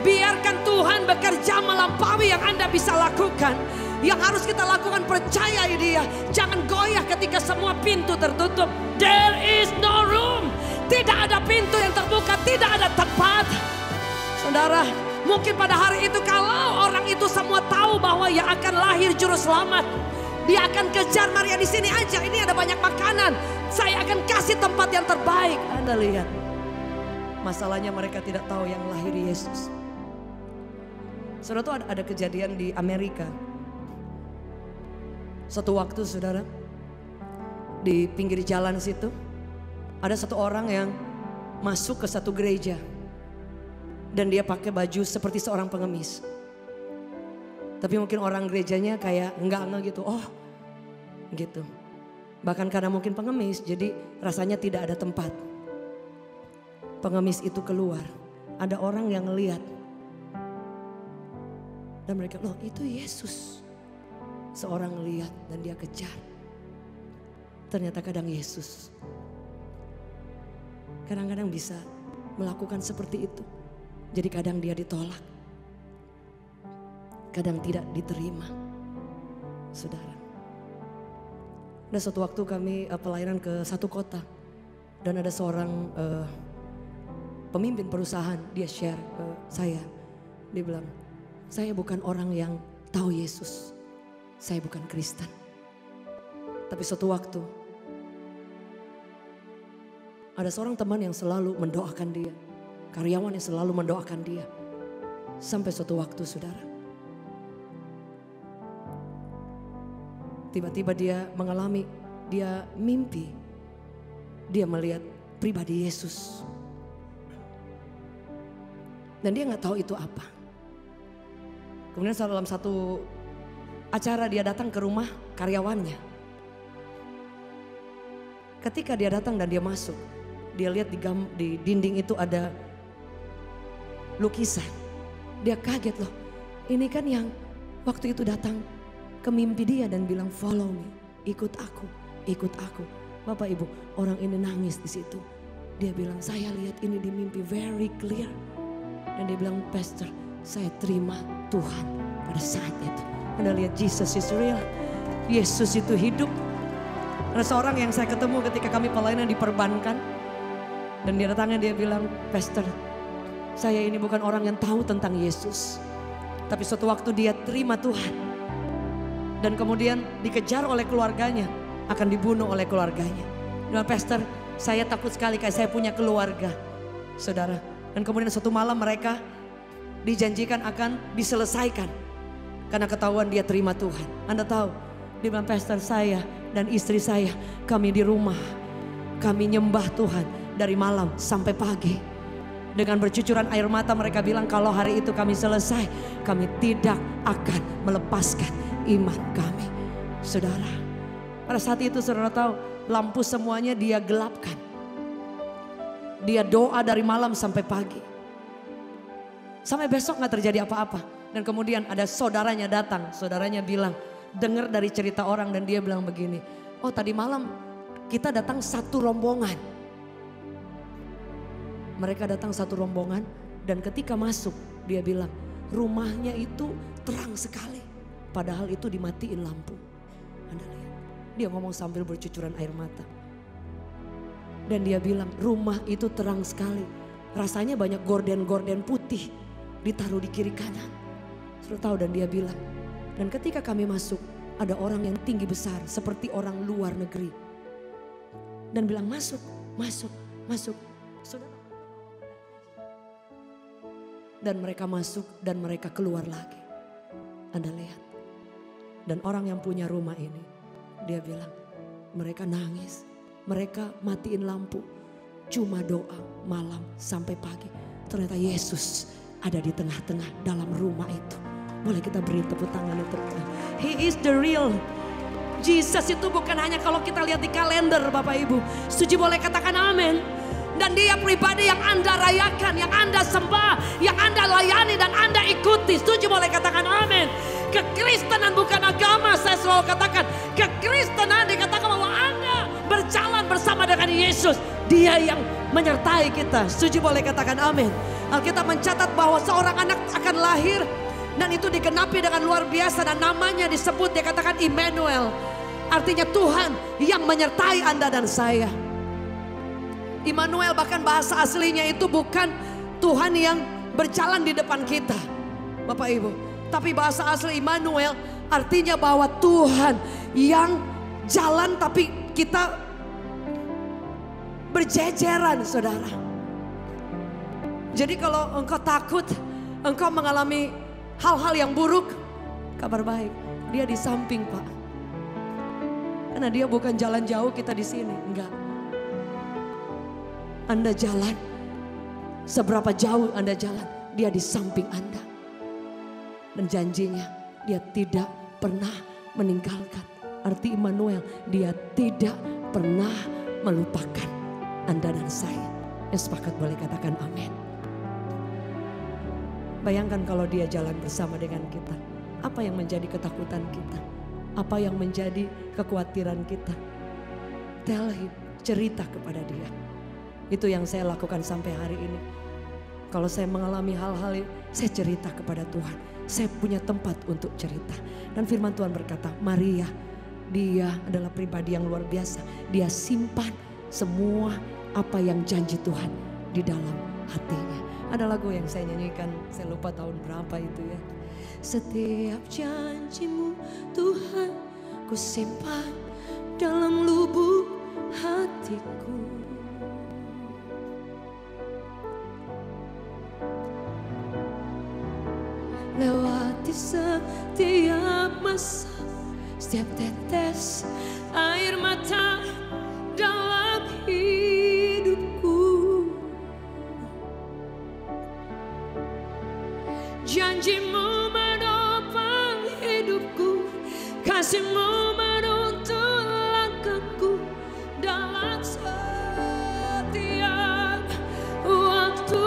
Biarkan Tuhan bekerja melampaui yang Anda bisa lakukan. Yang harus kita lakukan percayai dia. Jangan goyah ketika semua pintu tertutup. There is no room. Tidak ada pintu yang terbuka, tidak ada tempat. Saudara, mungkin pada hari itu kalau orang itu semua tahu bahwa yang akan lahir juru selamat, dia akan kejar Maria di sini aja. Ini ada banyak makanan. Saya akan kasih tempat yang terbaik. Anda lihat. Masalahnya mereka tidak tahu yang lahir Yesus. Saudara tuh ada kejadian di Amerika. Suatu waktu saudara, di pinggir jalan situ, ada satu orang yang masuk ke satu gereja. Dan dia pakai baju seperti seorang pengemis. Tapi mungkin orang gerejanya kayak enggak gitu. Oh gitu. Bahkan karena mungkin pengemis jadi rasanya tidak ada tempat. Pengemis itu keluar. Ada orang yang ngelihat. Dan mereka, loh itu Yesus. Seorang ngelihat dan dia kejar. Ternyata kadang Yesus kadang-kadang bisa melakukan seperti itu. Jadi kadang dia ditolak. Kadang tidak diterima. Saudara. Ada suatu waktu kami pelayanan ke satu kota. Dan ada seorang pemimpin perusahaan. Dia share ke saya. Dia bilang, saya bukan orang yang tahu Yesus. Saya bukan Kristen. Tapi suatu waktu ada seorang teman yang selalu mendoakan dia. Karyawan yang selalu mendoakan dia. Sampai suatu waktu saudara. Tiba-tiba dia mengalami, dia mimpi. Dia melihat pribadi Yesus. Dan dia gak tahu itu apa. Kemudian dalam satu acara dia datang ke rumah karyawannya. Ketika dia datang dan dia masuk, dia lihat di dinding itu ada lukisan. Dia kaget loh, ini kan yang waktu itu datang ke mimpi dia dan bilang follow me, ikut aku, ikut aku. Bapak Ibu, orang ini nangis di situ. Dia bilang saya lihat ini di mimpi very clear. Dan dia bilang pastor, saya terima Tuhan pada saat itu. Anda lihat Jesus is real, Yesus itu hidup. Ada seorang yang saya ketemu ketika kami pelayanan di perbankan. Dan dia datangnya dia bilang, pastor saya ini bukan orang yang tahu tentang Yesus. Tapi suatu waktu dia terima Tuhan. Dan kemudian dikejar oleh keluarganya. Akan dibunuh oleh keluarganya. Dia bilang, pastor saya takut sekali kayak saya punya keluarga. Saudara. Dan kemudian suatu malam mereka dijanjikan akan diselesaikan. Karena ketahuan dia terima Tuhan. Anda tahu, dia bilang pastor saya dan istri saya kami di rumah. Kami nyembah Tuhan dari malam sampai pagi. Dengan bercucuran air mata mereka bilang kalau hari itu kami selesai. Kami tidak akan melepaskan iman kami. Saudara, pada saat itu saudara tahu lampu semuanya dia gelapkan. Dia doa dari malam sampai pagi. Sampai besok gak terjadi apa-apa. Dan kemudian ada saudaranya datang. Saudaranya bilang, dengar dari cerita orang dan dia bilang begini. Oh tadi malam kita datang satu rombongan. Mereka datang satu rombongan dan ketika masuk dia bilang rumahnya itu terang sekali. Padahal itu dimatiin lampu. Anda lihat. Dia ngomong sambil bercucuran air mata. Dan dia bilang rumah itu terang sekali. Rasanya banyak gorden-gorden putih ditaruh di kiri kanan. Sudah tahu dan dia bilang. Dan ketika kami masuk ada orang yang tinggi besar seperti orang luar negeri. Dan bilang masuk, masuk, masuk. Saudara. Dan mereka masuk dan mereka keluar lagi. Anda lihat. Dan orang yang punya rumah ini. Dia bilang mereka nangis. Mereka matiin lampu. Cuma doa malam sampai pagi. Ternyata Yesus ada di tengah-tengah dalam rumah itu. Boleh kita beri tepuk tangan untuk dia. He is the real. Jesus itu bukan hanya kalau kita lihat di kalender Bapak Ibu. Setuju boleh katakan amin. Dan dia pribadi yang Anda rayakan, yang Anda sembah, yang Anda layani dan Anda ikuti. Setuju boleh katakan amin. Kekristenan bukan agama, saya selalu katakan. Kekristenan dikatakan bahwa Anda berjalan bersama dengan Yesus. Dia yang menyertai kita. Setuju boleh katakan amin. Alkitab mencatat bahwa seorang anak akan lahir. Dan itu digenapi dengan luar biasa dan namanya disebut dia katakan Immanuel. Artinya Tuhan yang menyertai Anda dan saya. Immanuel bahkan bahasa aslinya itu bukan Tuhan yang berjalan di depan kita. Bapak Ibu. Tapi bahasa asli Immanuel artinya bahwa Tuhan yang jalan tapi kita berjejeran saudara. Jadi kalau engkau takut, engkau mengalami hal-hal yang buruk, kabar baik. Dia di samping Pak. Karena dia bukan jalan jauh kita di sini, enggak. Anda jalan, seberapa jauh Anda jalan, dia di samping Anda. Dan janjinya, dia tidak pernah meninggalkan. Arti Immanuel, dia tidak pernah melupakan Anda dan saya. Yang sepakat boleh katakan amin. Bayangkan kalau dia jalan bersama dengan kita. Apa yang menjadi ketakutan kita? Apa yang menjadi kekhawatiran kita? Tell him, cerita kepada dia. Itu yang saya lakukan sampai hari ini. Kalau saya mengalami hal-hal ini, saya cerita kepada Tuhan. Saya punya tempat untuk cerita. Dan firman Tuhan berkata, Maria, dia adalah pribadi yang luar biasa. Dia simpan semua apa yang janji Tuhan di dalam hatinya. Ada lagu yang saya nyanyikan, saya lupa tahun berapa itu ya. Setiap janjimu Tuhan, ku simpan dalam lubuk hatiku. Lewati setiap masa, setiap tetes air mata dalam hidupku. Janjimu menopang hidupku, kasihmu menuntun langkahku dalam setiap waktu.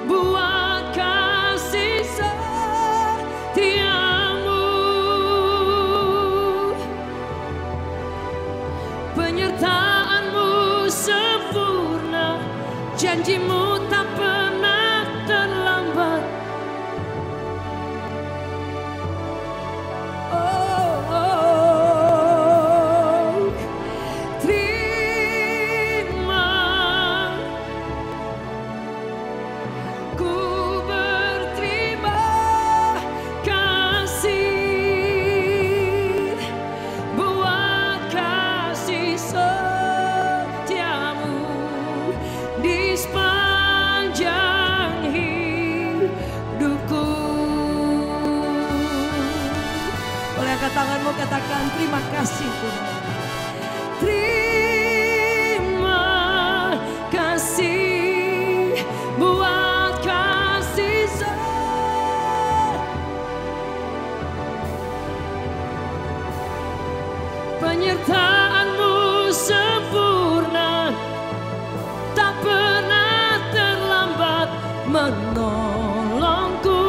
Buat kasih setiamu, penyertaanmu sempurna, janjimu tak pernah terlambat. Tanganmu katakan terima kasih Tuhan. Terima kasih buat kasih penyertaanmu sempurna, tak pernah terlambat menolongku.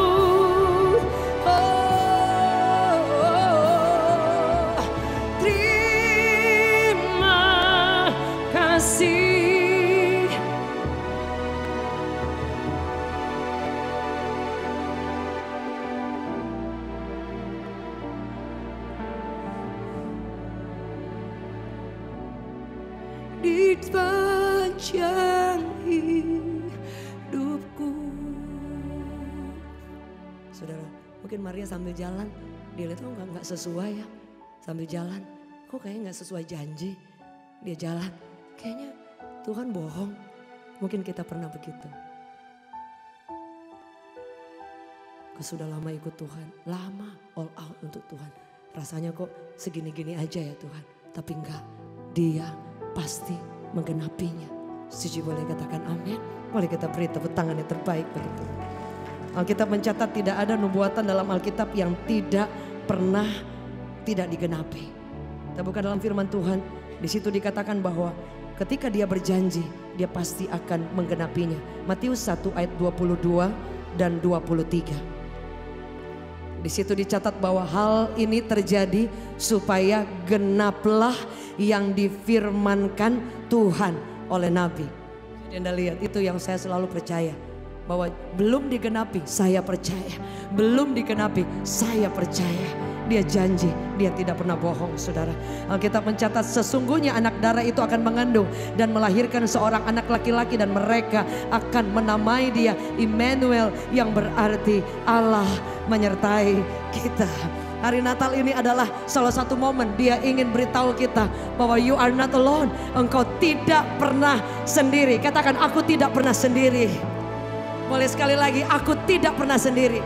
Di sepanjang hidupku. Saudara, mungkin Maria sambil jalan, dia lihat nggak sesuai ya. Sambil jalan, kok kayaknya nggak sesuai janji. Dia jalan, kayaknya Tuhan bohong. Mungkin kita pernah begitu. Kau sudah lama ikut Tuhan, lama all out untuk Tuhan. Rasanya kok segini-gini aja ya Tuhan. Tapi enggak, dia pasti menggenapinya. Setuju boleh katakan amin. Boleh kita beri tepuk tangan yang terbaik bagi Tuhan. Alkitab mencatat tidak ada nubuatan dalam Alkitab yang tidak pernah tidak digenapi. Kita buka dalam firman Tuhan. Di situ dikatakan bahwa ketika dia berjanji, dia pasti akan menggenapinya. Matius 1 ayat 22 dan 23. Di situ dicatat bahwa hal ini terjadi supaya genaplah yang difirmankan Tuhan oleh Nabi. Jadi Anda lihat, itu yang saya selalu percaya. Bahwa belum digenapi, saya percaya. Belum digenapi, saya percaya. Dia janji, dia tidak pernah bohong saudara. Alkitab mencatat sesungguhnya anak darah itu akan mengandung dan melahirkan seorang anak laki-laki. Dan mereka akan menamai dia Immanuel, yang berarti Allah menyertai kita. Hari Natal ini adalah salah satu momen dia ingin beritahu kita bahwa you are not alone. Engkau tidak pernah sendiri. Katakan, aku tidak pernah sendiri. Boleh sekali lagi, aku tidak pernah sendiri.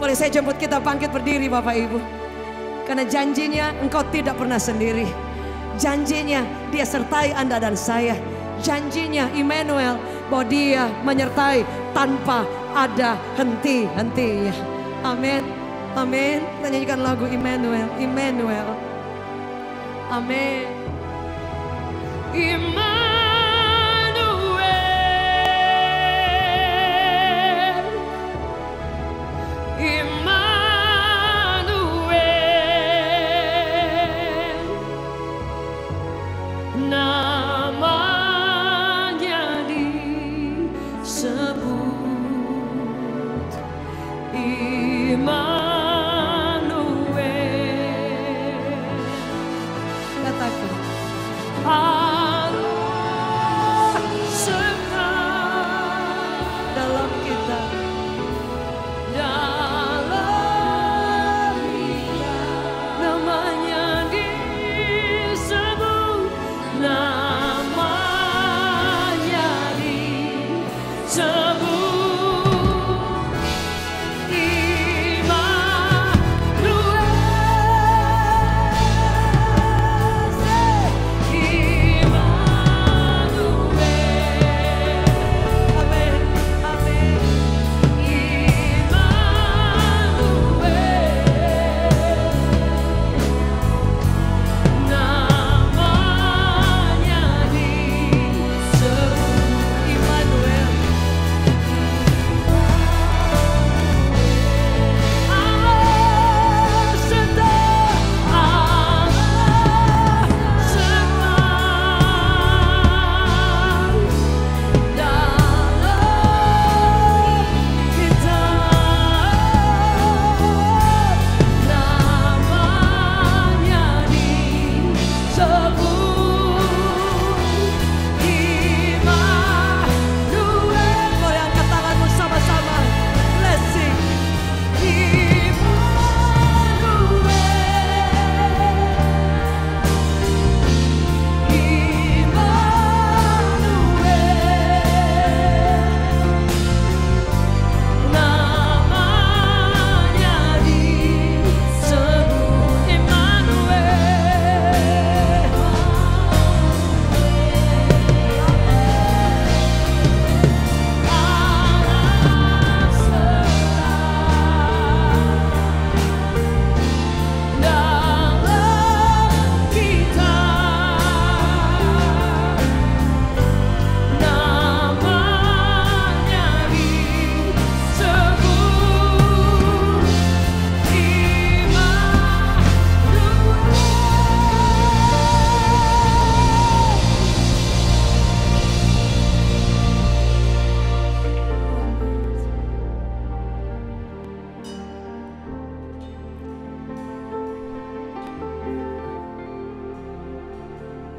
Boleh saya jemput kita bangkit berdiri Bapak Ibu. Karena janjinya engkau tidak pernah sendiri. Janjinya dia sertai Anda dan saya. Janjinya Immanuel bahwa dia menyertai tanpa ada henti-hentinya. Amin. Amin. Kita nyanyikan lagu Immanuel. Immanuel. Amin. Namanya disebut Immanuel. Katakan, Allah serta dalam kita. dalam kita. Namanya disebut, namanya disebut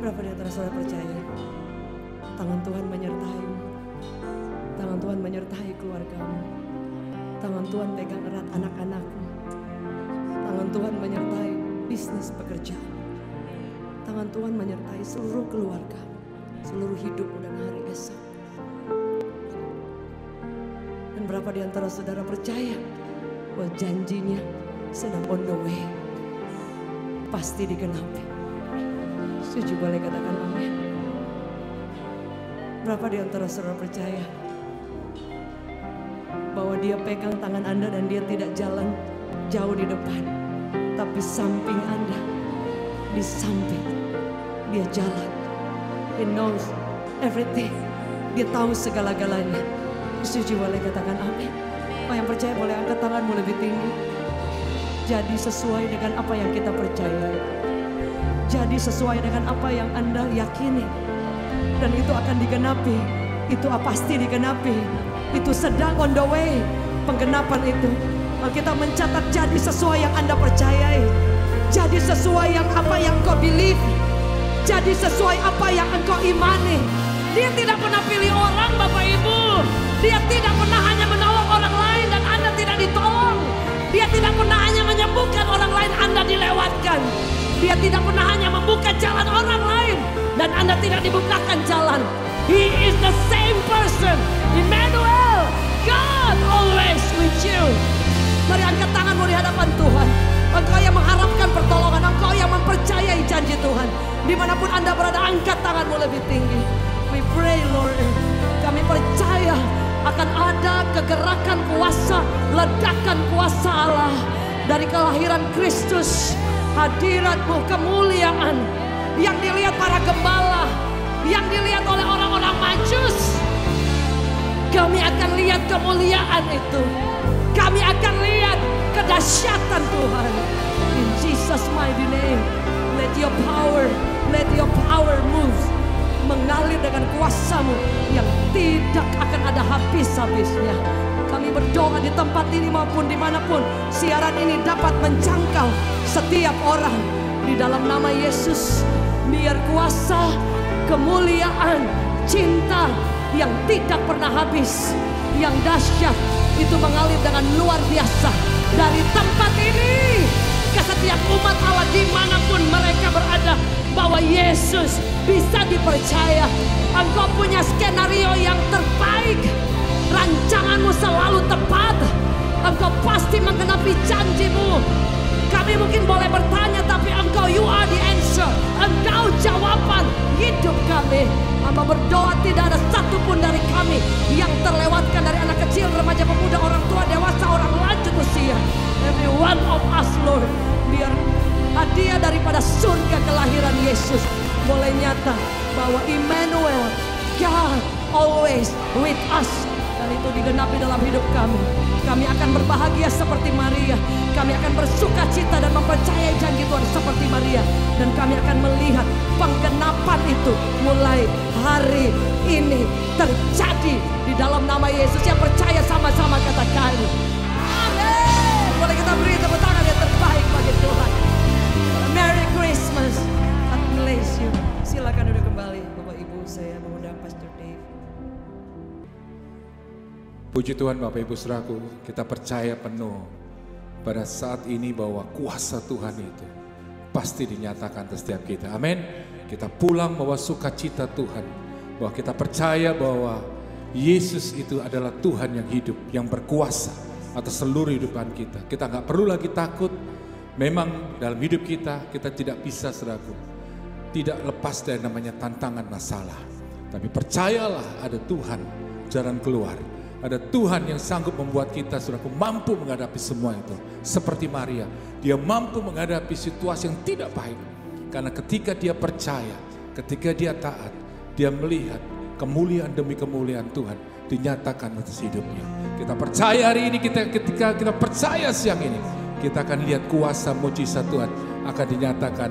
Berapa di antara saudara percaya tangan Tuhan menyertai-mu, tangan Tuhan menyertai keluargamu, tangan Tuhan pegang erat anak-anakmu, tangan Tuhan menyertai bisnis pekerjaan, tangan Tuhan menyertai seluruh keluarga, seluruh hidupmu dan hari esok. Dan berapa di antara saudara percaya bahwa janjinya sedang on the way, pasti digenapi. Setuju, boleh katakan amin. Berapa di antara saudara percaya bahwa dia pegang tangan Anda dan dia tidak jalan jauh di depan, tapi samping Anda, di samping dia jalan. He knows everything. Dia tahu segala-galanya. Setuju, boleh katakan amin. Oh, yang percaya boleh angkat tanganmu lebih tinggi. Jadi sesuai dengan apa yang kita percaya. Jadi sesuai dengan apa yang Anda yakini. Dan itu akan digenapi. Itu pasti digenapi. Itu sedang on the way. Penggenapan itu. Kita mencatat jadi sesuai yang Anda percayai. Jadi sesuai yang apa yang kau believe. Jadi sesuai apa yang engkau imani. Dia tidak pernah pilih orang, Bapak Ibu. Dia tidak pernah hanya menolong orang lain dan Anda tidak ditolong. Dia tidak pernah hanya menyembuhkan orang membuktikan. Dia tidak pernah hanya membuka jalan orang lain dan Anda tidak dibukakan jalan. He is the same person, Emmanuel, God always with you. Mari angkat tanganmu di hadapan Tuhan. Engkau yang mengharapkan pertolongan, engkau yang mempercayai janji Tuhan. Dimanapun Anda berada, angkat tanganmu lebih tinggi. We pray, Lord. Kami percaya akan ada kegerakan kuasa, ledakan kuasa Allah dari kelahiran Kristus. Hadirat-Mu, kemuliaan yang dilihat para gembala, yang dilihat oleh orang-orang Majus. Kami akan lihat kemuliaan itu. Kami akan lihat kedahsyatan Tuhan. In Jesus' mighty name, let your power move. Mengalir dengan kuasa-Mu yang tidak akan ada habis-habisnya. Kami berdoa di tempat ini maupun dimanapun siaran ini dapat menjangkau setiap orang. Di dalam nama Yesus, biar kuasa, kemuliaan, cinta yang tidak pernah habis, yang dahsyat itu mengalir dengan luar biasa dari tempat ini ke setiap umat Allah dimanapun mereka berada, bahwa Yesus bisa dipercaya. Engkau punya skenario yang terbaik, rancanganmu selalu tepat, engkau pasti menggenapi janjimu. Kami mungkin boleh bertanya, tapi engkau, you are the answer. Engkau jawaban hidup kami. Hamba berdoa tidak ada satupun dari kami yang terlewatkan, dari anak kecil, remaja, pemuda, orang tua, dewasa, orang lanjut usia. Every one of us, Lord, biar hadiah daripada surga kelahiran Yesus boleh nyata bahwa Emmanuel, God always with us. Dan itu digenapi dalam hidup kami. Kami akan berbahagia seperti Maria. Kami akan bersuka cita dan mempercayai janji Tuhan seperti Maria. Dan kami akan melihat penggenapan itu mulai hari ini terjadi di dalam nama Yesus. Yang percaya sama-sama katakan amin. Boleh kita beri tepuk tangan yang terbaik bagi Tuhan. Merry Christmas. God bless you. Silakan duduk kembali Bapak Ibu. Saya mengundang Pastor Dave. Puji Tuhan Bapak Ibu Saudaraku, kita percaya penuh pada saat ini bahwa kuasa Tuhan itu pasti dinyatakan ke setiap kita. Amin. Kita pulang bawa sukacita Tuhan, bahwa kita percaya bahwa Yesus itu adalah Tuhan yang hidup, yang berkuasa atas seluruh hidupan kita. Kita nggak perlu lagi takut. Memang dalam hidup kita tidak bisa, saudaraku, tidak lepas dari namanya tantangan masalah. Tapi percayalah ada Tuhan jalan keluar. Ada Tuhan yang sanggup membuat kita, saudaraku, mampu menghadapi semua itu. Seperti Maria, dia mampu menghadapi situasi yang tidak baik. Karena ketika dia percaya, ketika dia taat, dia melihat kemuliaan demi kemuliaan Tuhan dinyatakan atas hidupnya. Kita percaya hari ini, ketika kita percaya siang ini, kita akan lihat kuasa mujizat Tuhan akan dinyatakan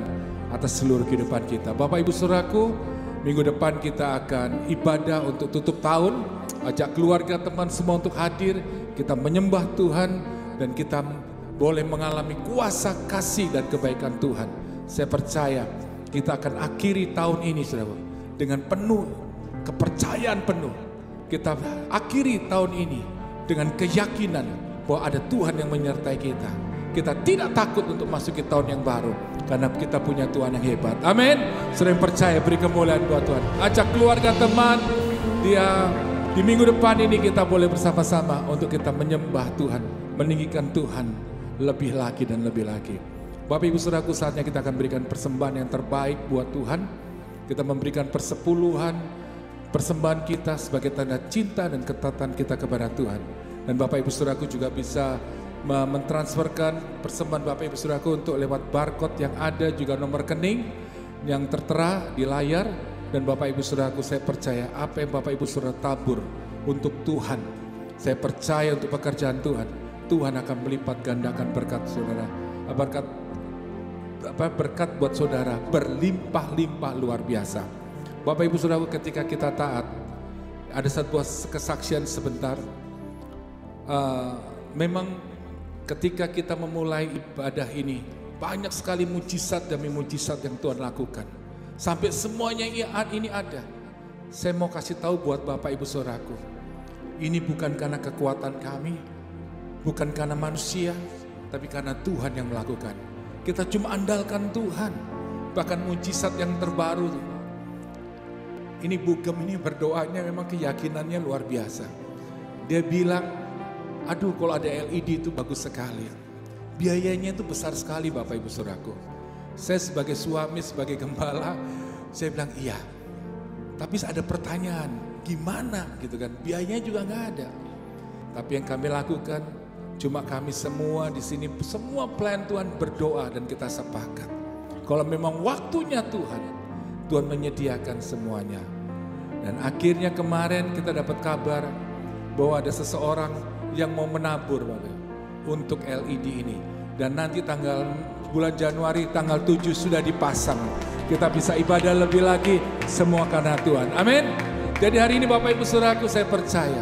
atas seluruh kehidupan kita. Bapak Ibu Saudaraku, minggu depan kita akan ibadah untuk tutup tahun. Ajak keluarga, teman semua untuk hadir. Kita menyembah Tuhan dan kita boleh mengalami kuasa kasih dan kebaikan Tuhan. Saya percaya kita akan akhiri tahun ini, saudara, dengan penuh kepercayaan penuh. Kita akhiri tahun ini dengan keyakinan bahwa ada Tuhan yang menyertai kita. Kita tidak takut untuk masuki tahun yang baru karena kita punya Tuhan yang hebat. Amin. Sering percaya, beri kemuliaan buat Tuhan. Ajak keluarga, teman, di minggu depan ini kita boleh bersama-sama untuk kita menyembah Tuhan, meninggikan Tuhan lebih lagi dan lebih lagi. Bapak Ibu Saudaraku, saatnya kita akan berikan persembahan yang terbaik buat Tuhan. Kita memberikan persepuluhan, persembahan kita sebagai tanda cinta dan ketatan kita kepada Tuhan. Dan Bapak Ibu Saudaraku juga bisa mentransferkan persembahan Bapak Ibu Saudaraku untuk lewat barcode yang ada, juga nomor rekening yang tertera di layar. Dan Bapak Ibu Saudaraku, saya percaya apa yang Bapak Ibu Saudara tabur untuk Tuhan, saya percaya untuk pekerjaan Tuhan, Tuhan akan melipat gandakan berkat saudara, berkat buat saudara berlimpah-limpah luar biasa. Bapak Ibu Saudaraku, ketika kita taat, ada satu kesaksian sebentar. Memang ketika kita memulai ibadah ini, banyak sekali mujizat demi mujizat yang Tuhan lakukan. Sampai semuanya ini ada. Saya mau kasih tahu buat Bapak Ibu Saudaraku, ini bukan karena kekuatan kami, bukan karena manusia, tapi karena Tuhan yang melakukan. Kita cuma andalkan Tuhan. Bahkan mujizat yang terbaru. Ini Bugem ini berdoanya memang keyakinannya luar biasa. Dia bilang, aduh kalau ada LED itu bagus sekali. Biayanya itu besar sekali Bapak Ibu Saudaraku. Saya sebagai suami, sebagai gembala, saya bilang iya. Tapi ada pertanyaan, gimana gitu kan? Biayanya juga nggak ada. Tapi yang kami lakukan, cuma kami semua di sini, semua plan Tuhan berdoa dan kita sepakat. Kalau memang waktunya Tuhan, Tuhan menyediakan semuanya. Dan akhirnya kemarin kita dapat kabar bahwa ada seseorang yang mau menabur Bapak, untuk LED ini. Dan nanti bulan Januari tanggal 7 sudah dipasang. Kita bisa ibadah lebih lagi, semua karena Tuhan. Amin. Jadi hari ini Bapak Ibu Saudaraku, saya percaya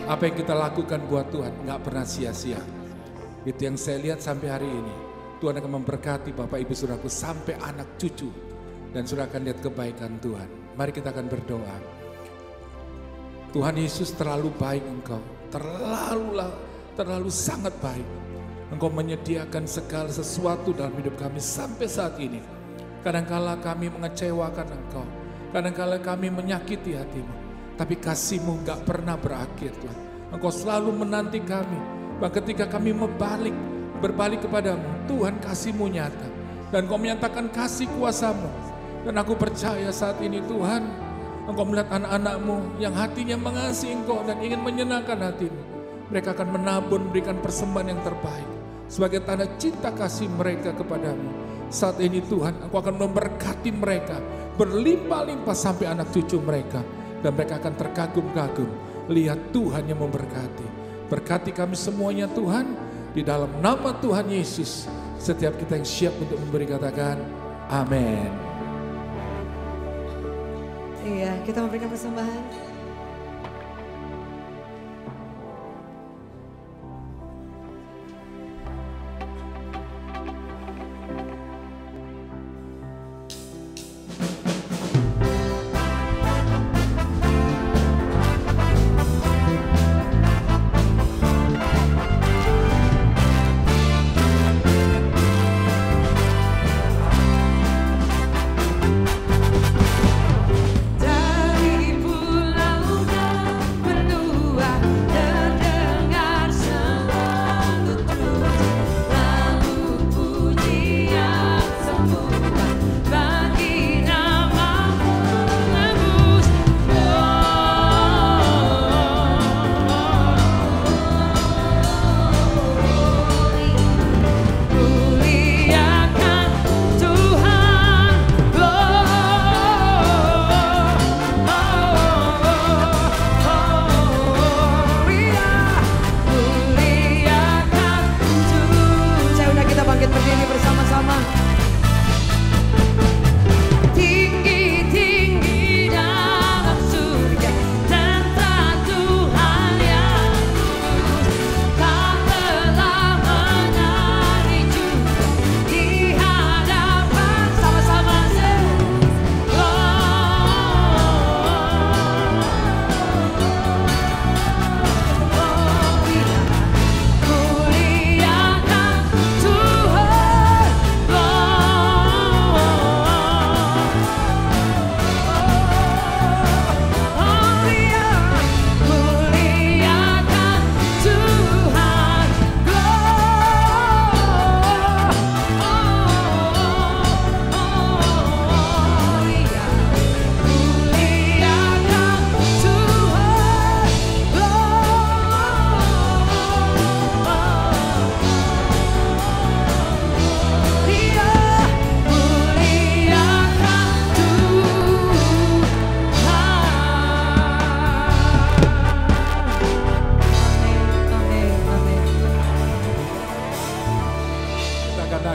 apa yang kita lakukan buat Tuhan gak pernah sia-sia. Itu yang saya lihat sampai hari ini. Tuhan akan memberkati Bapak Ibu Saudaraku sampai anak cucu. Dan saudara akan lihat kebaikan Tuhan. Mari kita akan berdoa. Tuhan Yesus terlalu baik Engkau. Terlalu sangat baik. Engkau menyediakan segala sesuatu dalam hidup kami sampai saat ini. Kadangkala kami mengecewakan Engkau. Kadangkala kami menyakiti hati-Mu. Tapi kasih-Mu gak pernah berakhir Tuhan. Engkau selalu menanti kami. Bahkan ketika kami berbalik kepadamu, Tuhan kasih-Mu nyata. Dan Engkau menyatakan kasih kuasa-Mu. Dan aku percaya saat ini Tuhan, Engkau melihat anak-anak-Mu yang hatinya mengasihi Engkau dan ingin menyenangkan hati-Mu. Mereka akan menabur, memberikan persembahan yang terbaik. Sebagai tanda cinta kasih mereka kepadamu. Saat ini Tuhan, Engkau akan memberkati mereka. Berlimpah-limpah sampai anak cucu mereka. Dan mereka akan terkagum-kagum. Lihat Tuhan yang memberkati. Berkati kami semuanya Tuhan. Di dalam nama Tuhan Yesus. Setiap kita yang siap untuk memberi katakan, amin. Iya, kita memberikan persembahan.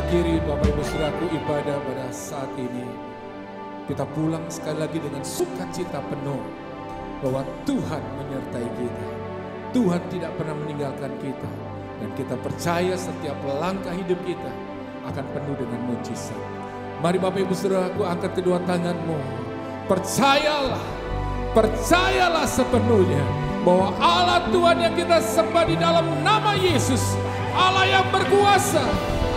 akhiri Bapak Ibu Saudaraku ibadah pada saat ini. Kita pulang sekali lagi dengan sukacita penuh bahwa Tuhan menyertai kita. Tuhan tidak pernah meninggalkan kita. Dan kita percaya setiap langkah hidup kita akan penuh dengan mujizat. Mari Bapak Ibu Saudaraku angkat kedua tanganmu. Percayalah sepenuhnya bahwa Allah Tuhan yang kita sembah di dalam nama Yesus, Allah yang berkuasa,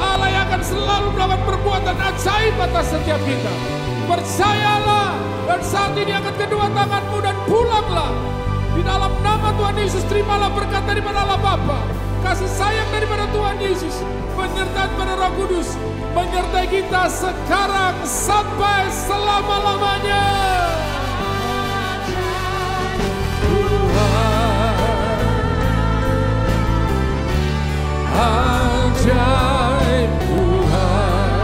Allah yang akan selalu melakukan perbuatan ajaib atas setiap kita. Percayalah, dan saat ini angkat kedua tanganmu dan pulanglah. Di dalam nama Tuhan Yesus, terimalah berkat daripada Allah Bapa, kasih sayang daripada Tuhan Yesus, penyertaan pada Roh Kudus, menyertai kita sekarang sampai selama-lamanya. Ajaib Tuhan, ajaib Tuhan,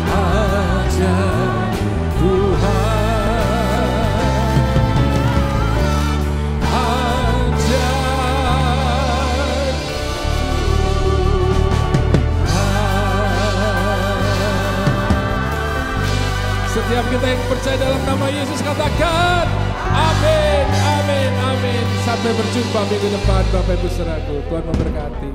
ajaib Tuhan. Setiap kita yang percaya dalam nama Yesus katakan amin, amin, amin. Sampai berjumpa minggu depan Bapak Ibu Saudaraku. Tuhan memberkati.